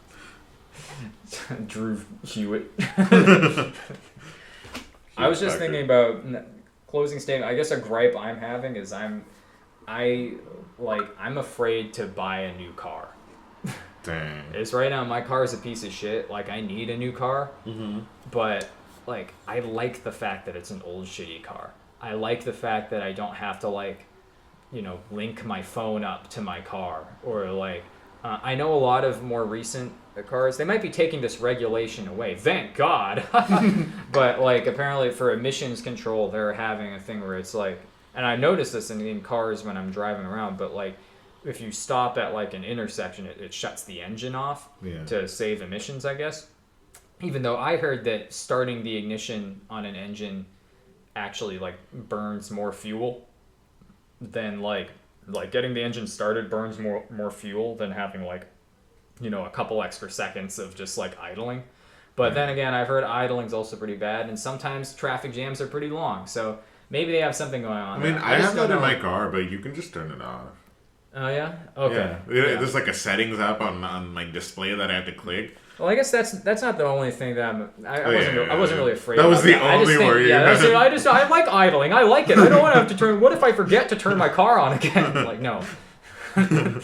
Droove Hewitt. I was just thinking about closing statement. I guess a gripe I'm having is I'm afraid to buy a new car. Dang. It's right now my car is a piece of shit. Like I need a new car, but like I like the fact that it's an old shitty car. I like the fact that I don't have to link my phone up to my car or I know a lot of more recent cars, they might be taking this regulation away. Thank God. But apparently for emissions control, they're having a thing where it's and I noticed this in cars when I'm driving around, but if you stop at an intersection, it shuts the engine off to save emissions, I guess. Even though I heard that starting the ignition on an engine actually burns more fuel than getting the engine started burns more fuel than having a couple extra seconds of just idling. But then again, I've heard idling's also pretty bad, and sometimes traffic jams are pretty long, so maybe they have something going on. I mean, I have that in my car, but you can just turn it off. Oh yeah? Okay. Yeah. There's a settings app on my display that I have to click. Well, I guess that's not the only thing that I wasn't really afraid of. That was the only worry. Yeah, I like idling. I like it. I don't want to have to turn. What if I forget to turn my car on again? No. I'm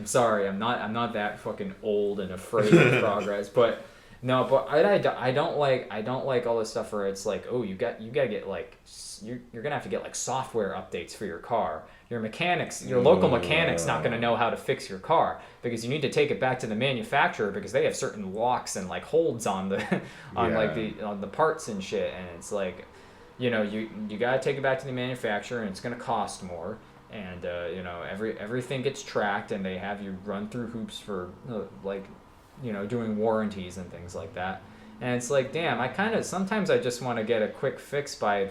sorry. I'm not that fucking old and afraid of progress. But no. But I don't like all this stuff where it's you gotta get you're gonna have to get software updates for your car. Your local mechanic's not gonna know how to fix your car because you need to take it back to the manufacturer because they have certain locks and holds on the on the parts and shit, and it's you gotta take it back to the manufacturer and it's gonna cost more, and everything gets tracked and they have you run through hoops for doing warranties and things like that, and it's damn, sometimes I just want to get a quick fix by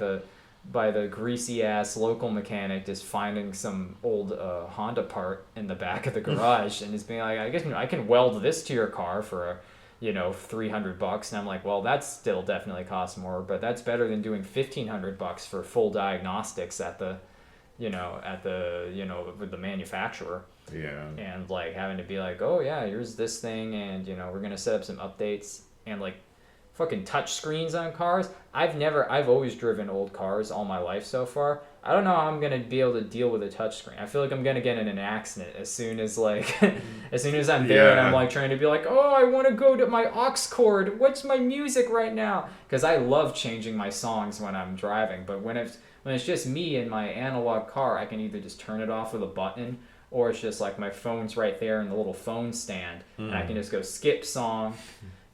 the greasy ass local mechanic just finding some old Honda part in the back of the garage and just being I guess I can weld this to your car for $300, and I'm well, that still definitely costs more, but that's better than doing $1,500 for full diagnostics at the with the manufacturer. Yeah. And having to be oh yeah, here's this thing, and we're gonna set up some updates, and fucking touch screens on cars. I've always driven old cars all my life so far. I don't know how I'm gonna be able to deal with a touchscreen. I feel like I'm gonna get in an accident as soon as as soon as I'm there and I'm like trying to be like, oh, I want to go to my aux cord. What's my music right now? Because I love changing my songs when I'm driving, but when it's just me in my analog car, I can either just turn it off with a button, or it's just like my phone's right there in the little phone stand, and I can just go skip song.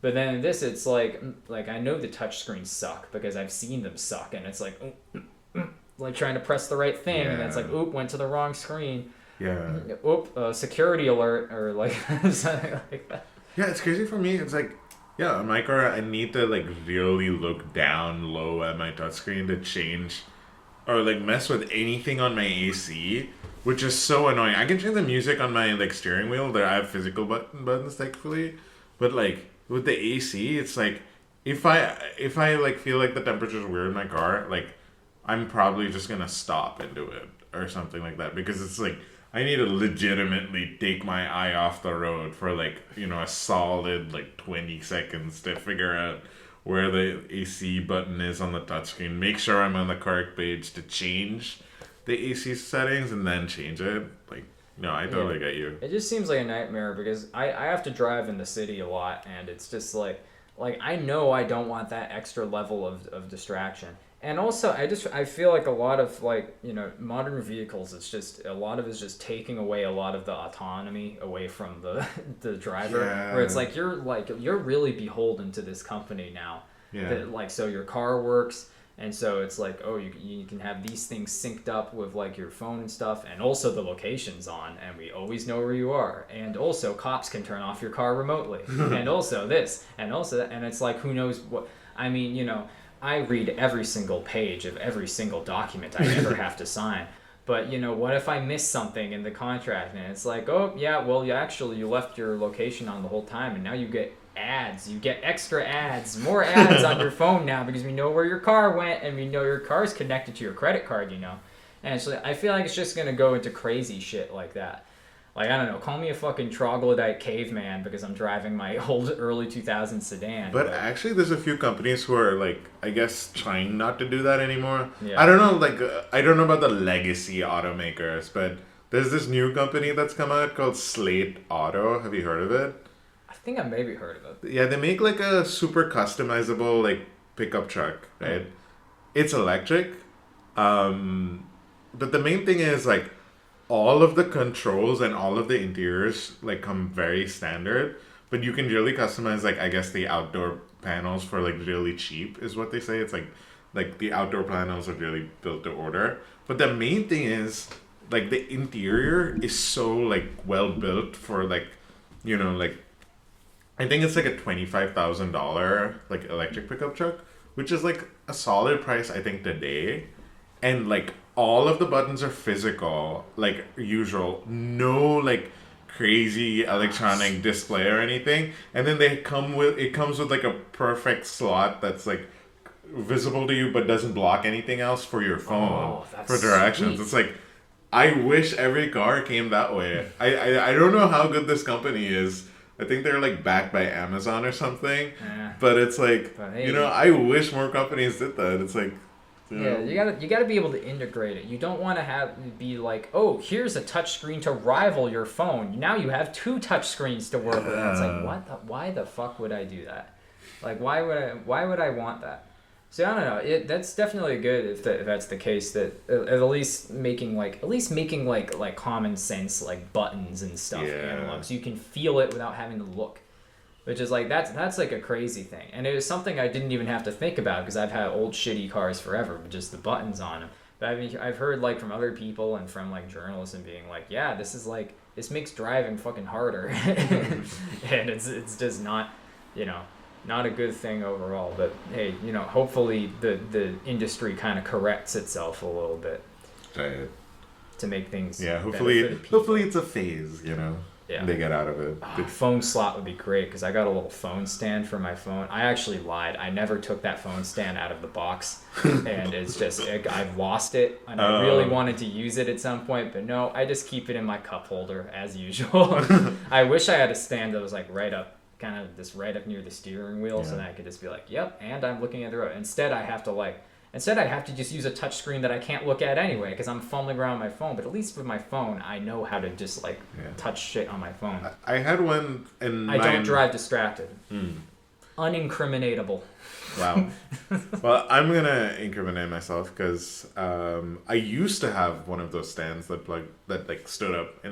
But then in this, it's like I know the touchscreens suck because I've seen them suck, and it's like trying to press the right thing, and it's like, oop, went to the wrong screen. Yeah. Oop, security alert, or like something like that. Yeah, it's crazy for me. It's like, yeah, in my car, I need to like really look down low at my touchscreen to change or like mess with anything on my AC, which is so annoying. I can change the music on my like steering wheel. That I have physical buttons, thankfully, but like with the AC, it's like if I like feel like the temperature's weird in my car, like I'm probably just gonna stop and do it or something like that, because it's like I need to legitimately take my eye off the road for like, you know, a solid like 20 seconds to figure out where the AC button is on the touchscreen, make sure I'm on the correct page to change the AC settings, and then change it. Like, no, I totally get you. It just seems like a nightmare because I have to drive in the city a lot, and it's just like I know I don't want that extra level of distraction. And also, I feel like a lot of like, you know, modern vehicles, it's just a lot of it's just taking away a lot of the autonomy away from the driver. Where it's like you're really beholden to this company now. Yeah. That, like, so your car works, and so it's like, oh, you can have these things synced up with like your phone and stuff, and also the location's on, and we always know where you are, and also cops can turn off your car remotely, and also this, and also that, and it's like, who knows what? I mean, you know. I read every single page of every single document I ever have to sign. But, you know, what if I miss something in the contract? And it's like, oh, yeah, well, you left your location on the whole time, and now you get ads. You get extra ads, more ads on your phone now, because we know where your car went, and we know your car's connected to your credit card, you know. And so I feel like it's just going to go into crazy shit like that. Like, I don't know, call me a fucking troglodyte caveman because I'm driving my old early 2000s sedan. But actually, there's a few companies who are, like, I guess, trying not to do that anymore. Yeah. I don't know, like, I don't know about the legacy automakers, but there's this new company that's come out called Slate Auto. Have you heard of it? I think I maybe heard of it. Yeah, they make, like, a super customizable, like, pickup truck, right? Mm. It's electric. But the main thing is, like, all of the controls and all of the interiors like come very standard, but you can really customize, like, I guess the outdoor panels for like really cheap is what they say. It's like the outdoor panels are really built to order, but the main thing is like the interior is so like well built for like, you know, like I think it's like a $25,000 like electric pickup truck, which is like a solid price I think today, and like all of the buttons are physical, like usual. No like crazy electronic display or anything. And then it comes with like a perfect slot that's like visible to you but doesn't block anything else for your phone for directions. Sweet. It's like, I wish every car came that way. I don't know how good this company is. I think they're like backed by Amazon or something. Yeah. But it's like, hey, you know, I wish more companies did that. It's like, yeah, you gotta be able to integrate it. You don't want to be like, oh, here's a touchscreen to rival your phone. Now you have two touchscreens to work with. It's like, why the fuck would I do that? Like, why would I want that? So I don't know. That's definitely good if that's the case. That at least making like common sense like buttons and stuff analog, so you can feel it without having to look. Which is like, that's like a crazy thing. And it was something I didn't even have to think about because I've had old shitty cars forever with just the buttons on them. But I mean, I've heard like from other people and from like journalists and being like, yeah, this makes driving fucking harder. And it's just not, you know, not a good thing overall. But hey, you know, hopefully the industry kind of corrects itself a little bit. Right. To make things hopefully it's a phase, you know. Yeah. They get out of it. Phone slot would be great because I got a little phone stand for my phone. I actually lied. I never took that phone stand out of the box, and it's just I've lost it, and I really wanted to use it at some point, but no, I just keep it in my cup holder as usual. I wish I had a stand that was like right up near the steering wheel, so that I could just be like, yep, and I'm looking at the road. Instead, I have to like Instead, I have to just use a touch screen that I can't look at anyway because I'm fumbling around my phone. But at least with my phone, I know how to just like touch shit on my phone. I had one in I don't drive distracted. Mm. Unincriminatable. Wow. Well, I'm gonna incriminate myself because I used to have one of those stands that like stood up,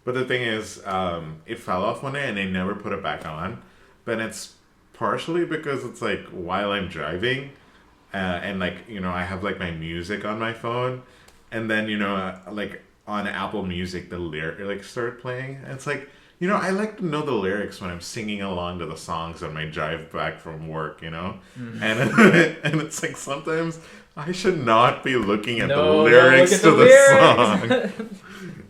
but the thing is, it fell off one day and I never put it back on. But it's partially because it's like while I'm driving, and like I have like my music on my phone, and then like on Apple Music the lyrics start playing. And it's like. I like to know the lyrics when I'm singing along to the songs on my drive back from work, Mm-hmm. And it's like sometimes I should not be looking at the lyrics to the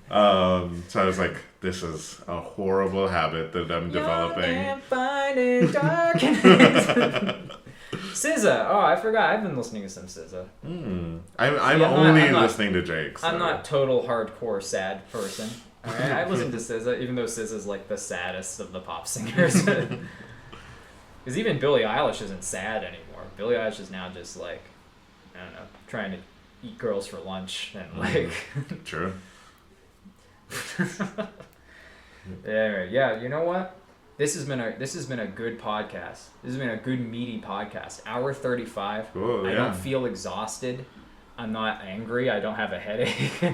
song. So I was like, this is a horrible habit that I'm developing. And fine in darkness. SZA. Oh, I forgot. I've been listening to some SZA. I'm only listening to Jake. So. I'm not total hardcore sad person. Alright, I listen to SZA, even though SZA's like the saddest of the pop singers. Because even Billie Eilish isn't sad anymore. Billie Eilish is now just like, I don't know, trying to eat girls for lunch and like. True. Anyway, yeah, you know what? This has been a good podcast. This has been a good meaty podcast. Hour 35. Cool, I don't feel exhausted. I'm not angry. I don't have a headache.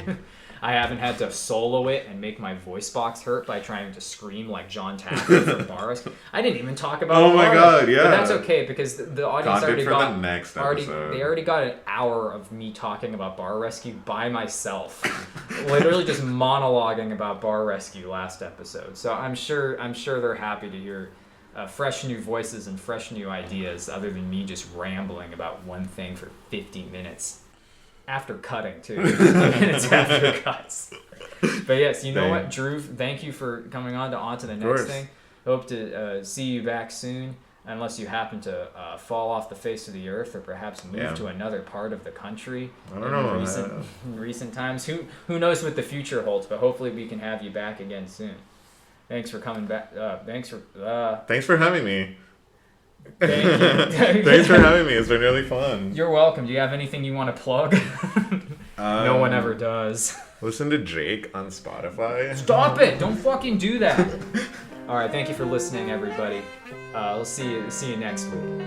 I haven't had to solo it and make my voice box hurt by trying to scream like John Taffy from Bars. I didn't even talk about. Oh my god, yeah. But that's okay because the audience already got the next episode. They already got an hour of me talking about Bar Rescue by myself, literally just monologuing about Bar Rescue last episode. So I'm sure they're happy to hear fresh new voices and fresh new ideas, other than me just rambling about one thing for 50 minutes. After cutting, too. 50 minutes after cuts. But yes, you know what, Druuuv, thank you for coming on to the next thing. Hope to see you back soon, unless you happen to fall off the face of the earth or perhaps move to another part of the country. I don't know. In recent times. Who knows what the future holds, but hopefully we can have you back again soon. Thanks for coming back. Thanks for having me. Thank you. Thanks for having me. It's been really fun. You're welcome. Do you have anything you want to plug? No one ever does. Listen to Jake on Spotify. Stop it! Don't fucking do that. All right. Thank you for listening, everybody. We'll see you next week.